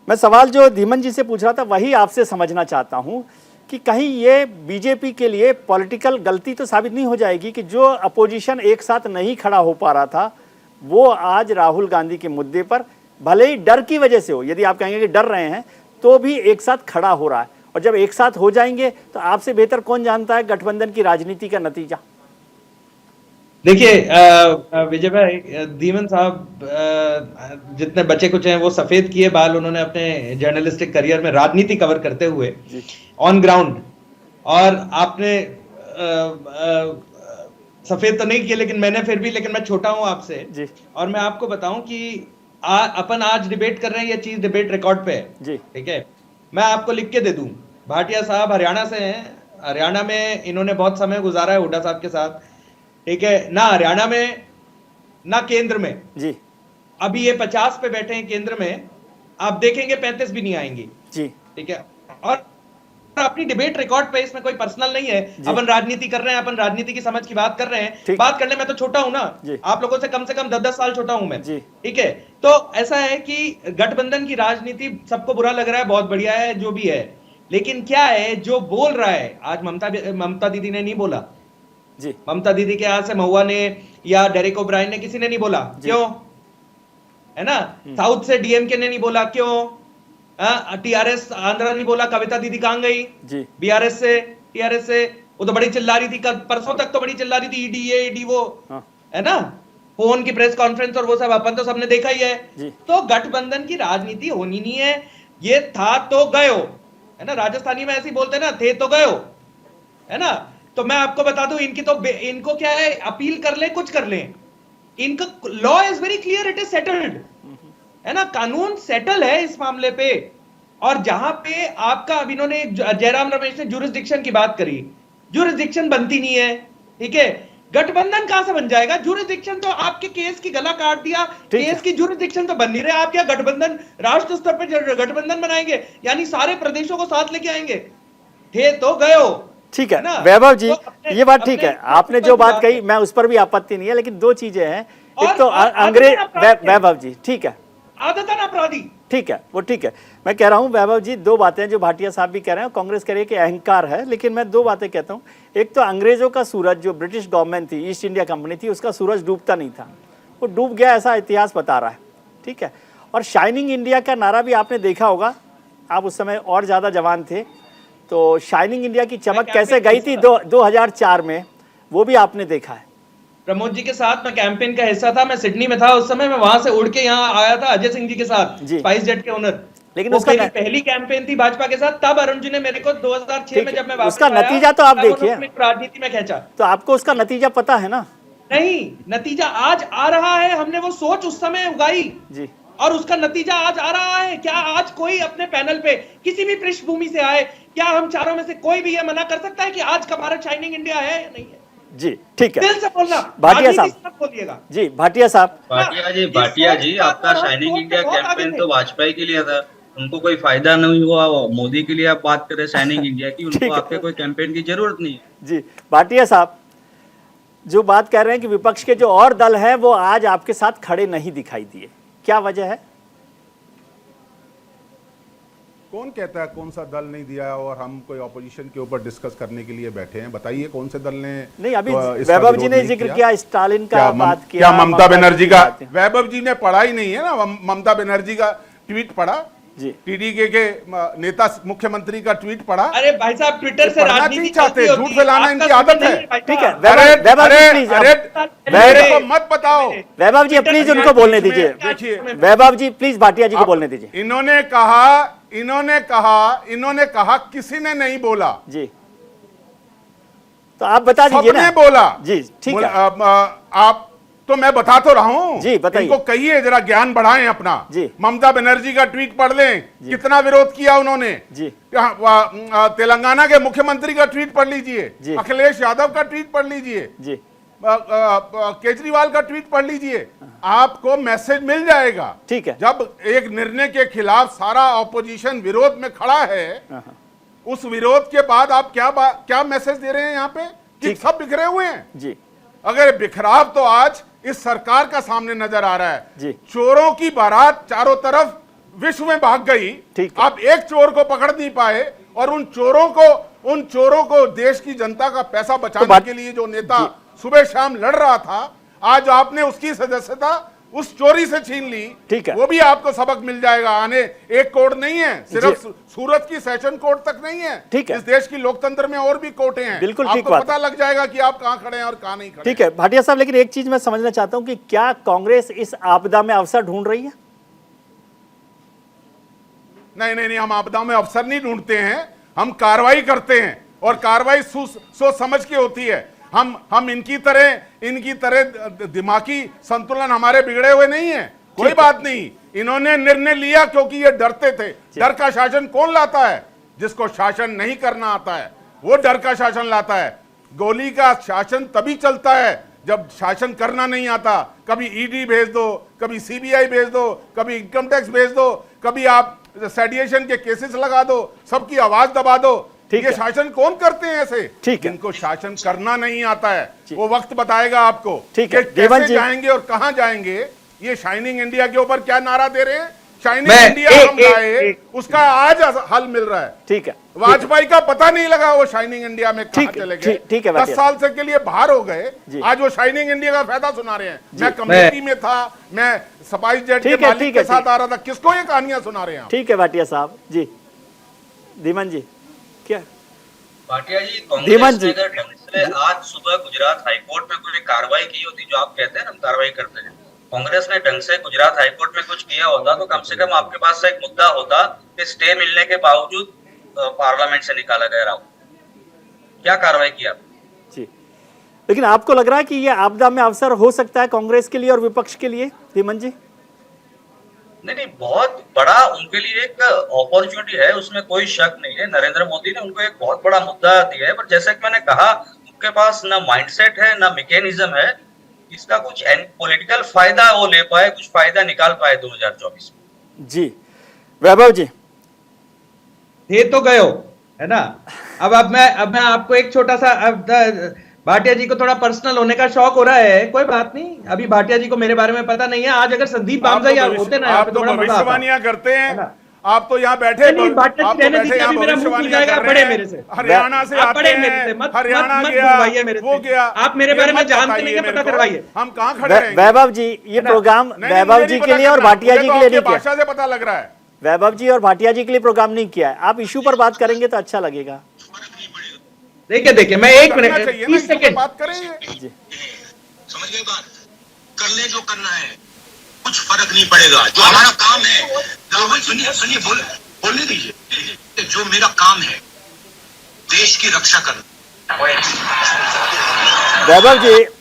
मैं सवाल जो धीमन जी से पूछ रहा था वही आपसे समझना चाहता हूं कि कहीं ये बीजेपी के लिए पॉलिटिकल गलती तो साबित नहीं हो जाएगी कि जो अपोजिशन एक साथ नहीं खड़ा हो पा रहा था वो आज राहुल गांधी के मुद्दे पर भले ही डर की वजह से हो, यदि आप कहेंगे कि डर रहे हैं, तो भी एक साथ खड़ा हो रहा है। और जब एक साथ हो जाएंगे तो आपसे बेहतर कौन जानता है गठबंधन की राजनीति का नतीजा। देखिए विजय भाई, धीमन साहब जितने बचे कुछ हैं वो सफेद किए बाल उन्होंने अपने जर्नलिस्टिक करियर में राजनीति कवर करते हुए ऑन ग्राउंड, और आपने सफेद तो नहीं किए लेकिन मैंने फिर भी, लेकिन मैं छोटा हूं आपसे, और मैं आपको बताऊं कि अपन आज डिबेट कर रहे हैं, ये चीज डिबेट रिकॉर्ड पे है, ठीक है। मैं आपको लिख के दे दूं, भाटिया साहब हरियाणा से हैं, हरियाणा में इन्होंने बहुत समय गुजारा है हुड्डा साहब के साथ, ठीक है ना, हरियाणा में ना केंद्र में जी। अभी ये 50 पे बैठे हैं केंद्र में, आप देखेंगे 35 भी नहीं आएंगी जी, ठीक है। और अपनी डिबेट रिकॉर्ड पे, इसमें कोई पर्सनल नहीं है, अपन राजनीति कर रहे हैं, अपन राजनीति की समझ की बात कर रहे हैं, बात करने में तो छोटा हूं ना, आप लोगों से कम 10-10 साल छोटा हूं मैं, ठीक है। तो ऐसा है कि गठबंधन की राजनीति सबको बुरा लग रहा है, बहुत बढ़िया है जो भी है, लेकिन क्या है जो बोल रहा है आज ममता दीदी ने नहीं बोला जी, ममता दीदी के यहाँ से महुआ ने या डेरेक ओब्रायन ने, किसी ने नहीं बोला, क्यों, है ना। साउथ से डीएमके ने नहीं बोला, क्यों, टीआरएस आंध्रा नहीं बोला, कविता दीदी कहां गई जी, बीआरएस से टीआरएस से, वो तो बड़ी चिल्ला रही थी, कल परसों तक तो बड़ी चिल्ला रही थी, ईडी वो है ना, फोन की प्रेस कॉन्फ्रेंस और वो सब अपन तो सबने देखा ही है। तो गठबंधन की राजनीति होनी नहीं है, ये था तो गयो, है ना, राजस्थानी में ऐसे ही बोलते ना, थे तो गयो, है ना। तो मैं आपको बता दूं, इनको क्या है, अपील कर ले कुछ कर ले, इनका law is very clear, it is settled, है ना, कानून सेटल है इस मामले पे। और जहां पे आपका, अब इन्होंने जयराम रमेश ने जुरिस्डिक्शन की बात करी, जुरिस्डिक्शन बनती नहीं है, ठीक है, गठबंधन कहां से बन जाएगा, जुरिस्डिक्शन तो आपके केस की गला काट दिया, केस की जुरिस्डिक्शन तो बन नहीं रहे, आप क्या गठबंधन राष्ट्र स्तर पर गठबंधन बनाएंगे, यानी सारे प्रदेशों को साथ लेके आएंगे, थे तो गयो, ठीक है। वैभव जी, ये बात ठीक है, आपने जो बात कही मैं उस पर भी आपत्ति नहीं है, लेकिन दो चीजें हैं, एक तो अंग्रेज, वैभव जी ठीक है, आदतन अपराधी, ठीक है, वो ठीक है। मैं कह रहा हूं वैभव जी, दो बातें जो भाटिया साहब भी कह रहे हैं, कांग्रेस कह रही है कि अहंकार है, लेकिन मैं दो बातें कहता हूं। एक तो अंग्रेजों का सूरज, जो ब्रिटिश गवर्नमेंट थी, ईस्ट इंडिया कंपनी थी, उसका सूरज डूबता नहीं था, वो डूब गया, ऐसा इतिहास बता रहा है, ठीक है। और शाइनिंग इंडिया का नारा भी आपने देखा होगा, आप उस समय और ज्यादा जवान थे, तो शाइनिंग इंडिया की चमक कैसे गई थी 2004 में, वो भी आपने देखा है। प्रमोद जी के साथ मैं कैंपेन का हिस्सा था, मैं सिडनी में था उस समय, मैं वहां से उड़ के यहाँ आया था अजय सिंह जी के साथ, स्पाइस जेट के ओनर, लेकिन वो उसका मेरी पहली कैंपेन थी भाजपा के साथ, तब अरुण जी ने मेरे को 2006 में जब मैं वापस उसका आया, नतीजा तो आप तब देखिए, उन्होंने राजनीति में खींचा। तो आपको उसका नतीजा पता है ना? नहीं, नतीजा आज आ रहा है। हमने वो सोच उस समय उगाई जी, और उसका नतीजा आज आ रहा है। क्या आज कोई अपने पैनल पे किसी भी पृष्ठभूमि से आए, क्या हम चारों में से कोई भी ये मना कर सकता है कि आज का भारत शाइनिंग इंडिया है या नहीं है? जी ठीक है, दिल से बोलना, भाटिया राजनीति से साहब मत बोलिएगा। जी, भाटिया साहब। भाटिया जी आपका शाइनिंग इंडिया कैंपेन तो वाजपेयी के लिए था, उनको कोई फायदा नहीं हुआ। मोदी के लिए आप बात करें शाइनिंग इंडिया की, उनको आपके कोई कैंपेन की जरूरत नहीं है। जी भाटिया साहब, जो बात कह रहे हैं कि विपक्ष के जो और दल है वो आज आपके साथ खड़े नहीं दिखाई दिए, क्या वजह है? कौन कहता है कौन सा दल नहीं दिया, और हम कोई ऑपोजिशन के ऊपर डिस्कस करने के लिए बैठे हैं? बताइए कौन से दल ने नहीं, अभी इसका वैभव जी विरोध ने नहीं जिक्र किया, स्टालिन का बात किया, क्या ममता बनर्जी का? वैभव जी ने पढ़ा ही नहीं है ना, ममता बनर्जी का ट्वीट पढ़ा जी, टीडीके के नेता मुख्यमंत्री का ट्वीट पढ़ा। अरे भाई साहब, ट्विटर से पढ़ना राजनीति नहीं चाहते, चलती झूठ होती फैलाना है। इनकी आपका आदत नहीं है। भाई ठीक है, साहब। वैभव जी प्लीज, मेरे को मत बताओ। वैभव जी प्लीज उनको बोलने दीजिए। देखिए वैभव जी प्लीज भाटिया जी को बोलने दीजिए। इन्होंने कहा किसी ने नहीं बोला जी, तो आप बता दीजिए ना। सबने बोला जी ठीक है, आप तो मैं बता तो रहा हूं जी, बताइए। इनको कहिए जरा ज्ञान बढ़ाएं अपना। जी, ममता बनर्जी का ट्वीट पढ़ लें, कितना विरोध किया उन्होंने। जी, तेलंगाना के मुख्यमंत्री का ट्वीट पढ़ लीजिए, जी, अखिलेश यादव का ट्वीट पढ़ लीजिए, जी, केजरीवाल का ट्वीट पढ़ लीजिए, आपको मैसेज मिल जाएगा। ठीक है, जब एक निर्णय के खिलाफ सारा ऑपोजिशन विरोध में खड़ा है, उस विरोध के बाद आप क्या मैसेज दे रहे हैं यहाँ पे कि सब बिखरे हुए हैं? जी, अगर बिखराव तो आज इस सरकार का सामने नजर आ रहा है। जी, चोरों की बारात चारों तरफ विश्व में भाग गई, आप एक चोर को पकड़ नहीं पाए, और उन चोरों को देश की जनता का पैसा बचाने के लिए जो नेता सुबह शाम लड़ रहा था, आज आपने उसकी सदस्यता उस चोरी से छीन ली। ठीक है, वो भी आपको सबक मिल जाएगा। आने एक कोर्ट नहीं है, सिर्फ सूरत की सेशन कोर्ट तक नहीं है। ठीक है, इस देश की लोकतंत्र में और भी कोर्टें हैं। बिल्कुल ठीक आपको बात, पता लग जाएगा कि आप कहां खड़े हैं और कहां नहीं खड़े। ठीक है भाटिया साहब, लेकिन एक चीज मैं समझना चाहता हूं कि क्या कांग्रेस इस आपदा में अवसर ढूंढ रही है? नहीं, हम आपदा में अवसर नहीं ढूंढते हैं, हम कार्रवाई करते हैं, और कार्रवाई सोच समझ के होती है। हम इनकी तरह दिमागी संतुलन हमारे बिगड़े हुए नहीं है। कोई बात नहीं, इन्होंने निर्णय लिया क्योंकि ये डरते थे। डर का शासन कौन लाता है? जिसको शासन नहीं करना आता है वो डर का शासन लाता है। गोली का शासन तभी चलता है जब शासन करना नहीं आता। कभी ईडी भेज दो, कभी सीबीआई भेज दो, कभी इनकम टैक्स भेज दो, कभी आप सेडिएशन के केसेस लगा दो, सबकी आवाज दबा दो। ये शासन कौन करते हैं ऐसे? ठीक है, इनको शासन करना नहीं आता है। वो वक्त बताएगा आपको कि कैसे जाएंगे और कहां जाएंगे। ये शाइनिंग इंडिया के ऊपर क्या नारा दे रहे हैं? शाइनिंग इंडिया हम लाए, उसका आज हल मिल रहा है। ठीक है, वाजपेयी का पता नहीं लगा वो शाइनिंग इंडिया में कहां चले गए। ठीक है, 10 साल से के लिए बाहर हो गए, आज वो शाइनिंग इंडिया का फायदा सुना रहे हैं। मैं कमेटी में था, मैं स्पाइस जेट के मालिक के साथ आ रहा था, किसको ये कहानियां सुना रहे हैं? ठीक है भाटिया साहब जी। धीमन जी क्या? भाटिया जी, कांग्रेस ने अगर ढंग से आज सुबह गुजरात हाईकोर्ट में कोई कार्रवाई की होती, जो आप कहते हैं हम कार्रवाई करते हैं, कांग्रेस ने ढंग से गुजरात हाईकोर्ट में कुछ किया होता तो कम से कम आपके पास एक मुद्दा होता कि स्टे मिलने के बावजूद पार्लियामेंट से निकाला गया राहुल। क्या कार्रवाई किया जी? लेकिन आपको लग रहा है कि ये आपदा में अवसर हो सकता है कांग्रेस के लिए और विपक्ष के लिए? धीमन जी नहीं, बहुत बड़ा उनके लिए एक अपॉर्चुनिटी है, उसमें कोई शक नहीं है। नरेंद्र मोदी ने उनको एक बहुत बड़ा मुद्दा दिया है, पर जैसे कि मैंने कहा, उनके पास ना माइंडसेट है ना मैकेनिज्म है, इसका कुछ पॉलिटिकल फायदा वो ले पाए, कुछ फायदा निकाल पाए 2024 में। जी वैभव जी, ये तो गए हो है ना। अब मैं आपको एक छोटा सा, भाटिया जी को थोड़ा पर्सनल होने का शौक हो रहा है, कोई बात नहीं। अभी भाटिया जी को मेरे बारे में पता नहीं है। आज अगर संदीप बामजा होते ना, आप तो भविष्यवाणियां करते हैं। आप तो यहाँ बैठे, हरियाणा से आते हैं, हरियाणा गया, वो गया, आप मेरे बारे में जानते नहीं, पता करवाइए। हम कहाँ खड़े हैं? वैभव जी, ये प्रोग्राम वैभव जी के लिए और भाटिया जी के लिए नहीं किया। भाषा से पता लग रहा है। वैभव जी और भाटिया जी के लिए प्रोग्राम नहीं किया है। आप इशू पर बात करेंगे तो अच्छा लगेगा। देखिए मैं 1 मिनट 30 सेकंड बात करेंगे। समझ गए बात? कर ले जो करना है, कुछ कुछ फर्क नहीं पड़ेगा। जो हमारा काम है, राहुल सुनिए बोलने दीजिए। जो मेरा काम है देश की रक्षा करना।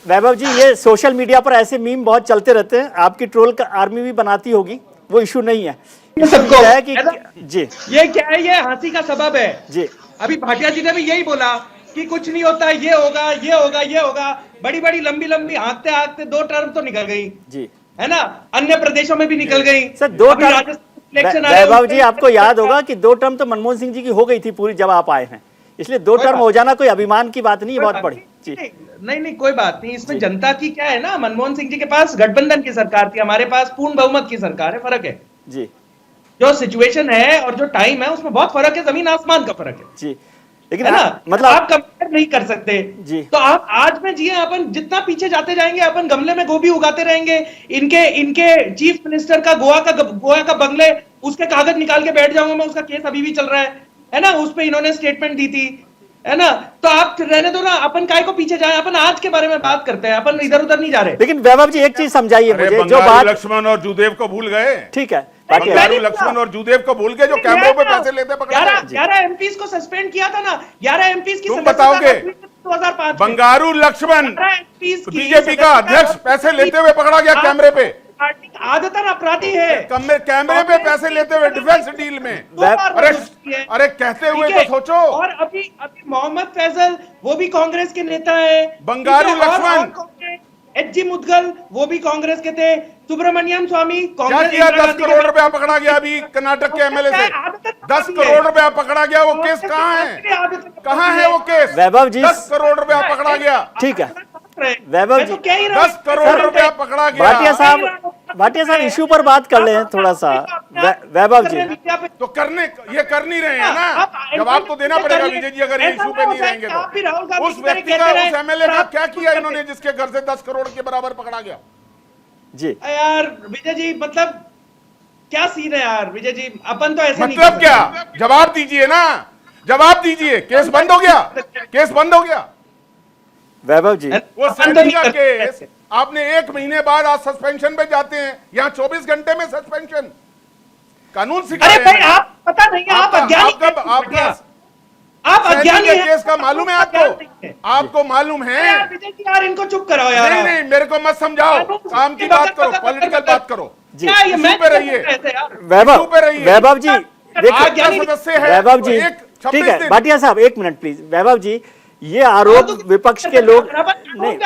वैभव जी ये सोशल मीडिया पर ऐसे मीम बहुत चलते रहते हैं, आपकी ट्रोल का आर्मी भी बनाती होगी, वो इशू नहीं है। सबको है कि जी ये क्या है, ये हंसी का सबब है जी। अभी भाटिया जी ने भी यही बोला कि कुछ नहीं होता, ये होगा ये होगा ये होगा। बड़ी बड़ी लंबी लंबी हाँकते हाँकते 2 टर्म तो निकल गई जी, है ना, अन्य प्रदेशों में भी निकल गई सर 2 टर्म। वैभव जी आपको याद होगा कि 2 टर्म तो मनमोहन सिंह जी की हो गई थी पूरी जब आप आए हैं, इसलिए 2 टर्म हो जाना कोई अभिमान की बात नहीं है, बहुत बड़ी जी। नहीं कोई बात नहीं, इसमें जनता की क्या है ना, मनमोहन सिंह जी के पास गठबंधन की सरकार थी, हमारे पास पूर्ण बहुमत की सरकार है, फर्क है जी। जो सिचुएशन है और जो टाइम है उसमें बहुत फर्क है, जमीन आसमान का फर्क है जी। लेकिन है ना, मतलब आप कंपेयर नहीं कर सकते जी। तो आप आज में जिए, अपन जितना पीछे जाते जाएंगे अपन गमले में गोभी उगाते रहेंगे। इनके चीफ मिनिस्टर का गोवा का बंगले, उसके कागज निकाल के बैठ जाऊंगा मैं, उसका केस अभी भी चल रहा है ना, उस पे इन्होंने स्टेटमेंट दी थी, है ना। तो आप रहने दो ना, अपन काय को पीछे जाए, अपन आज के बारे में बात करते हैं, अपन इधर उधर नहीं जा रहे। लेकिन वैभव जी एक चीज समझाइए मुझे, जो बात लक्ष्मण और जुदेव को भूल गए। ठीक है, बंगारू लक्ष्मण और जुदेव को भूल गए जो कैमरों पे पैसे लेते पकड़ा गए। 11 एमपीज को सस्पेंड किया था ना, 11 एमपीज की तुम बताओगे 2005 बंगारू लक्ष्मण बीजेपी का अध्यक्ष पैसे लेते हुए पकड़ा गया कैमरे पे, आदतन अपराधी है, कैमरे पे पैसे लेते हुए डिफेंस डील में। अरे कहते हुए तो सोचो। और अभी मोहम्मद फैजल वो भी कांग्रेस के नेता है, बंगारू लक्ष्मण, एच.जी. मुदगल वो भी कांग्रेस के थे, सुब्रमण्यम स्वामी क्या किया, 10 करोड़ रुपया पकड़ा गया अभी कर्नाटक के एमएलए से, 10 करोड़ रुपया पकड़ा गया। वो केस कहाँ है वो केस? वैभव जी 10 करोड़ रुपया पकड़ा गया। ठीक है वैभव जी, 10 करोड़ रुपया पकड़ा गया। भाटिया साहब इशू पर बात कर ले थोड़ा सा। वैभव जी तो ये कर नहीं रहे हैं ना, जवाब तो देना पड़ेगा विजय जी, अगर ये इशू पे नहीं रहेंगे तो। उस व्यक्ति का, उस एमएलए का क्या किया इन्होंने जिसके घर से 10 करोड़ के बराबर पकड़ा गया? जी यार विजय जी, मतलब क्या सीन है यार विजय जी, अपन तो ऐसे मतलब क्या, जवाब दीजिए ना, जवाब दीजिए। केस बंद हो गया, केस बंद हो गया। वैभव जी वो सैंडी का केस आपने 1 महीने बाद आज सस्पेंशन पे जाते हैं, यहाँ 24 घंटे में सस्पेंशन। कानून सिखा अरे भाई आप पता नहीं, आप अज्ञानी, आप अज्ञानी हैं। केस का मालूम है आपको मालूम है यार इनको चुप कराओ यार। नहीं मेरे को मत समझाओ, काम की बात करो, पॉलिटिकल बात करो जी। इशू पे रहिए वैभव जी, सदस्य है वैभव जी, ठीक है भाटिया साहब 1 मिनट प्लीज। वैभव जी ये आरोप विपक्ष के लोग नहीं,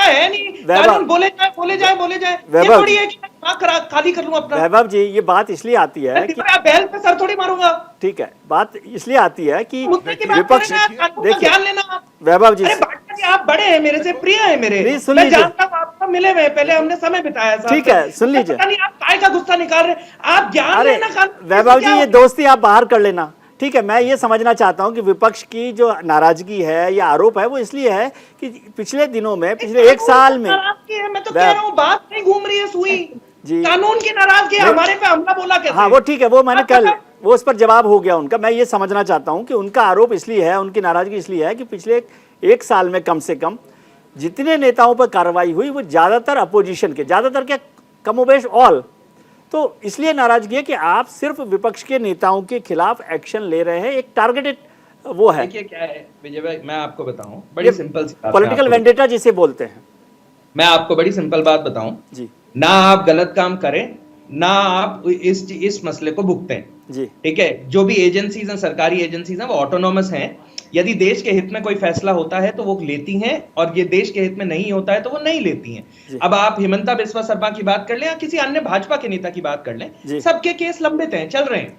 बोले जाए वैभव खाली कर लूं अपना। वैभव जी ये बात इसलिए आती है कि बैल पे सर थोड़ी मारूंगा। ठीक है, बात इसलिए आती है कि विपक्ष, देखिए ध्यान लेना वैभव जी, आप बड़े हैं मेरे से, प्रिय है मेरे, सुन मैं लीजिए, जानता हूं आपको, मिले हुए पहले हमने समय बिताया साथ। ठीक है सुन लीजिए, आप काय का गुस्सा निकाल रहे, आप ज्ञान लेना। वैभव जी ये दोस्ती आप बाहर कर लेना, ठीक है। मैं ये समझना चाहता हूं कि विपक्ष की जो नाराजगी है या आरोप है वो इसलिए है कि पिछले दिनों में, पिछले 1 साल में, मैं तो कह रहा हूं बात नहीं घूम रही है सुई जी, कानून की नाराजगी, हमारे पे हमला बोला कैसे? हाँ वो ठीक है, वो मैंने कल वो उस पर जवाब हो गया उनका। मैं ये समझना चाहता हूं कि उनका आरोप इसलिए है, उनकी नाराजगी इसलिए है कि पिछले 1 साल में कम से कम जितने नेताओं पर कार्रवाई हुई वो ज्यादातर अपोजिशन के, ज्यादातर क्या कमोबेश ऑल, तो इसलिए नाराजगी है कि आप सिर्फ विपक्ष के नेताओं के खिलाफ एक्शन ले रहे हैं, एक टारगेटेड वो है। देखिए क्या है विजय भाई, मैं आपको बताऊं बड़ी सिंपल सी बात, पॉलिटिकल वेंडेटा जिसे बोलते हैं। मैं आपको बड़ी सिंपल बात बताऊं जी, ना आप गलत काम करें, ना आप इस मसले को भुगतें जी, ठीक है। जो भी एजेंसीज हैं, सरकारी एजेंसीज हैं, वो ऑटोनोमस हैं। यदि देश के हित में कोई फैसला होता है तो वो लेती हैं, और ये देश के हित में नहीं होता है तो वो नहीं लेती हैं। अब आप हिमंता बिस्वा शर्मा की बात कर लें या किसी अन्य भाजपा के नेता की बात कर लें, सबके केस लंबित हैं, चल रहे हैं।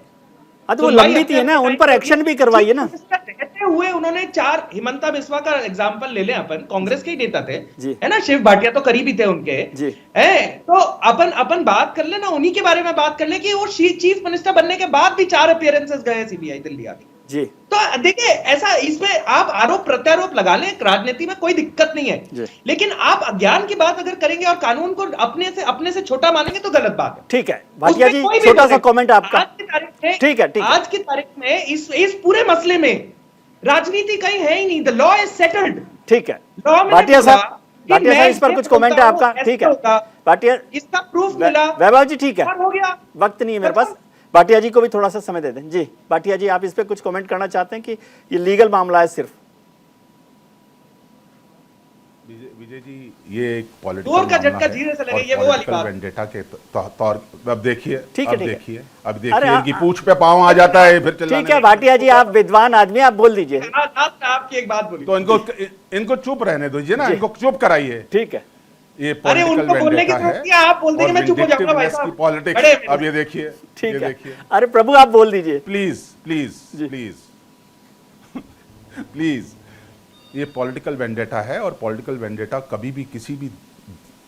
तो वो लंबित है ना, उन पर एक्शन भी करवाइए ना। रहते हुए उन्होंने 4, हिमंता बिस्वा का एग्जाम्पल ले लें, अपन कांग्रेस के ही नेता थे, है ना, शिव भाटिया तो करीबी थे उनके, है, तो अपन बात कर लेना, उन्हीं के बारे में बात कर ले कि वो चीफ मिनिस्टर बनने के बाद भी 4 अपीयरेंसेस गए सीबीआई दिल्ली आके जी। तो देखिए ऐसा, इसमें आप आरोप प्रत्यारोप लगा लें, राजनीति में कोई दिक्कत नहीं है, लेकिन आप अज्ञान की बात अगर करेंगे और कानून को अपने से छोटा मानेंगे तो गलत बात है। ठीक है भाटिया जी, छोटा सा कमेंट आपका। आज की तारीख में, ठीक है, आज की तारीख में इस पूरे मसले में राजनीति कहीं है ही नहीं, द लॉ इज सेटल्ड। ठीक है भाटिया साहब, इस पर कुछ कमेंट है आपका? ठीक है भाटिया, इसका प्रूफ मिला। वैभव जी ठीक है, और हो गया, वक्त नहीं है मेरे पास। भाटिया जी को भी थोड़ा सा समय दे दें। जी भाटिया जी, आप इस पे कुछ कमेंट करना चाहते हैं कि ये लीगल मामला है सिर्फ? विजय जी, ये एक दूर का झटका धीरे से लगे, ये वो वाली बात। वेंडेटा के तौर अब देखिए, ठीक है, अब ठीक है। देखिए, अब देखिए इनकी पूंछ पे पांव आ जाता है फिर चिल्लाने। ठीक है भाटिया जी, आप विद्वान आदमी, आप बोल दीजिए। आपकी एक बात बोली तो इनको चुप रहने दीजिए ना, इनको चुप कराइए। ठीक है, ये अरे उनको बोलने की जरूरत नहीं है, आप बोल देंगे मैं चुप हो जाऊंगा भाई साहब। पॉलिटिक्स अब ये देखिए, ठीक ये है। देखिए। अरे प्रभु आप बोल दीजिए प्लीज प्लीज प्लीज प्लीज, ये पॉलिटिकल वेंडेटा है और पॉलिटिकल वेंडेटा कभी भी किसी भी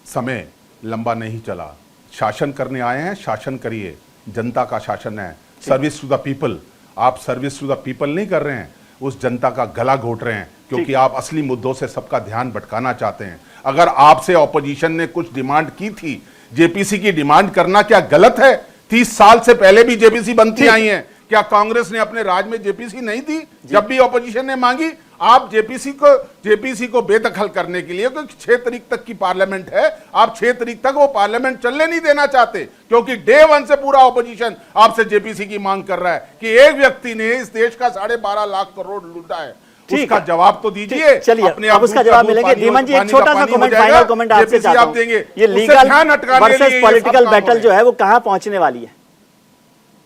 समय लंबा नहीं चला। शासन करने आए हैं, शासन करिए, जनता का शासन है, सर्विस टू द पीपल। आप सर्विस टू द पीपल नहीं कर रहे हैं, उस जनता का गला घोट रहे हैं, क्योंकि आप असली मुद्दों से सबका ध्यान भटकाना चाहते हैं। अगर आपसे ऑपोजिशन ने कुछ डिमांड की थी, जेपीसी की डिमांड करना क्या गलत है? 30 साल से पहले भी जेपीसी बनती आई हैं। क्या कांग्रेस ने अपने राज में जेपीसी नहीं दी? जब भी ऑपोजिशन ने मांगी, आप जेपीसी को बेदखल करने के लिए, क्योंकि 6 तारीख तक की पार्लियामेंट है, आप 6 तारीख तक वो पार्लियामेंट चलने नहीं देना चाहते, क्योंकि डे 1 से पूरा ऑपोजिशन आपसे जेपीसी की मांग कर रहा है कि एक व्यक्ति ने इस देश का 12.5 लाख करोड़ लूटा है। उसका जवाब तो दीजिए। चलिए, अब उसका जवाब मिलेंगे। धीमन जी, एक छोटा सा कमेंट, फाइनल कमेंट आपसे चाहता हूं। ये लीगल वर्सेस पॉलिटिकल बैटल जो है वो कहां पहुंचने वाली है?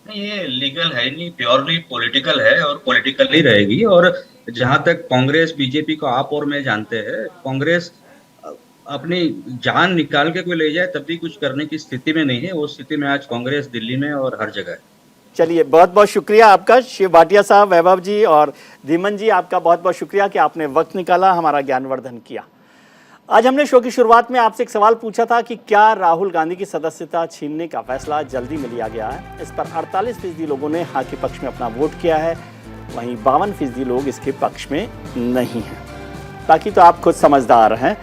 नहीं, ये लीगल है नहीं, प्योरली पॉलिटिकल है और पॉलिटिकल ही रहेगी। और जहां तक कांग्रेस बीजेपी को आप और मैं जानते हैं, कांग्रेस अपनी जान निकाल के कोई ले जाए तब भी कुछ करने की स्थिति में नहीं है। वो स्थिति में आज कांग्रेस दिल्ली में और हर जगह है। चलिए, बहुत बहुत शुक्रिया आपका शिव भाटिया साहब, वैभव जी और धीमन जी, आपका बहुत बहुत शुक्रिया कि आपने वक्त निकाला, हमारा ज्ञानवर्धन किया। आज हमने शो की शुरुआत में आपसे एक सवाल पूछा था कि क्या राहुल गांधी की सदस्यता छीनने का फैसला जल्दी में लिया गया है। इस पर 48% लोगों ने हाँ के पक्ष में अपना वोट किया है, वहीं 52% लोग इसके पक्ष में नहीं हैं। बाकी तो आप खुद समझदार हैं।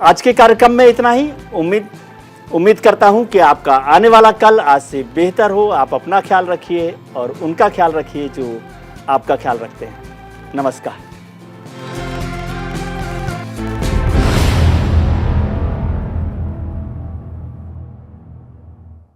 आज के कार्यक्रम में इतना ही। उम्मीद करता हूं कि आपका आने वाला कल आज से बेहतर हो। आप अपना ख्याल रखिए और उनका ख्याल रखिए जो आपका ख्याल रखते हैं। नमस्कार।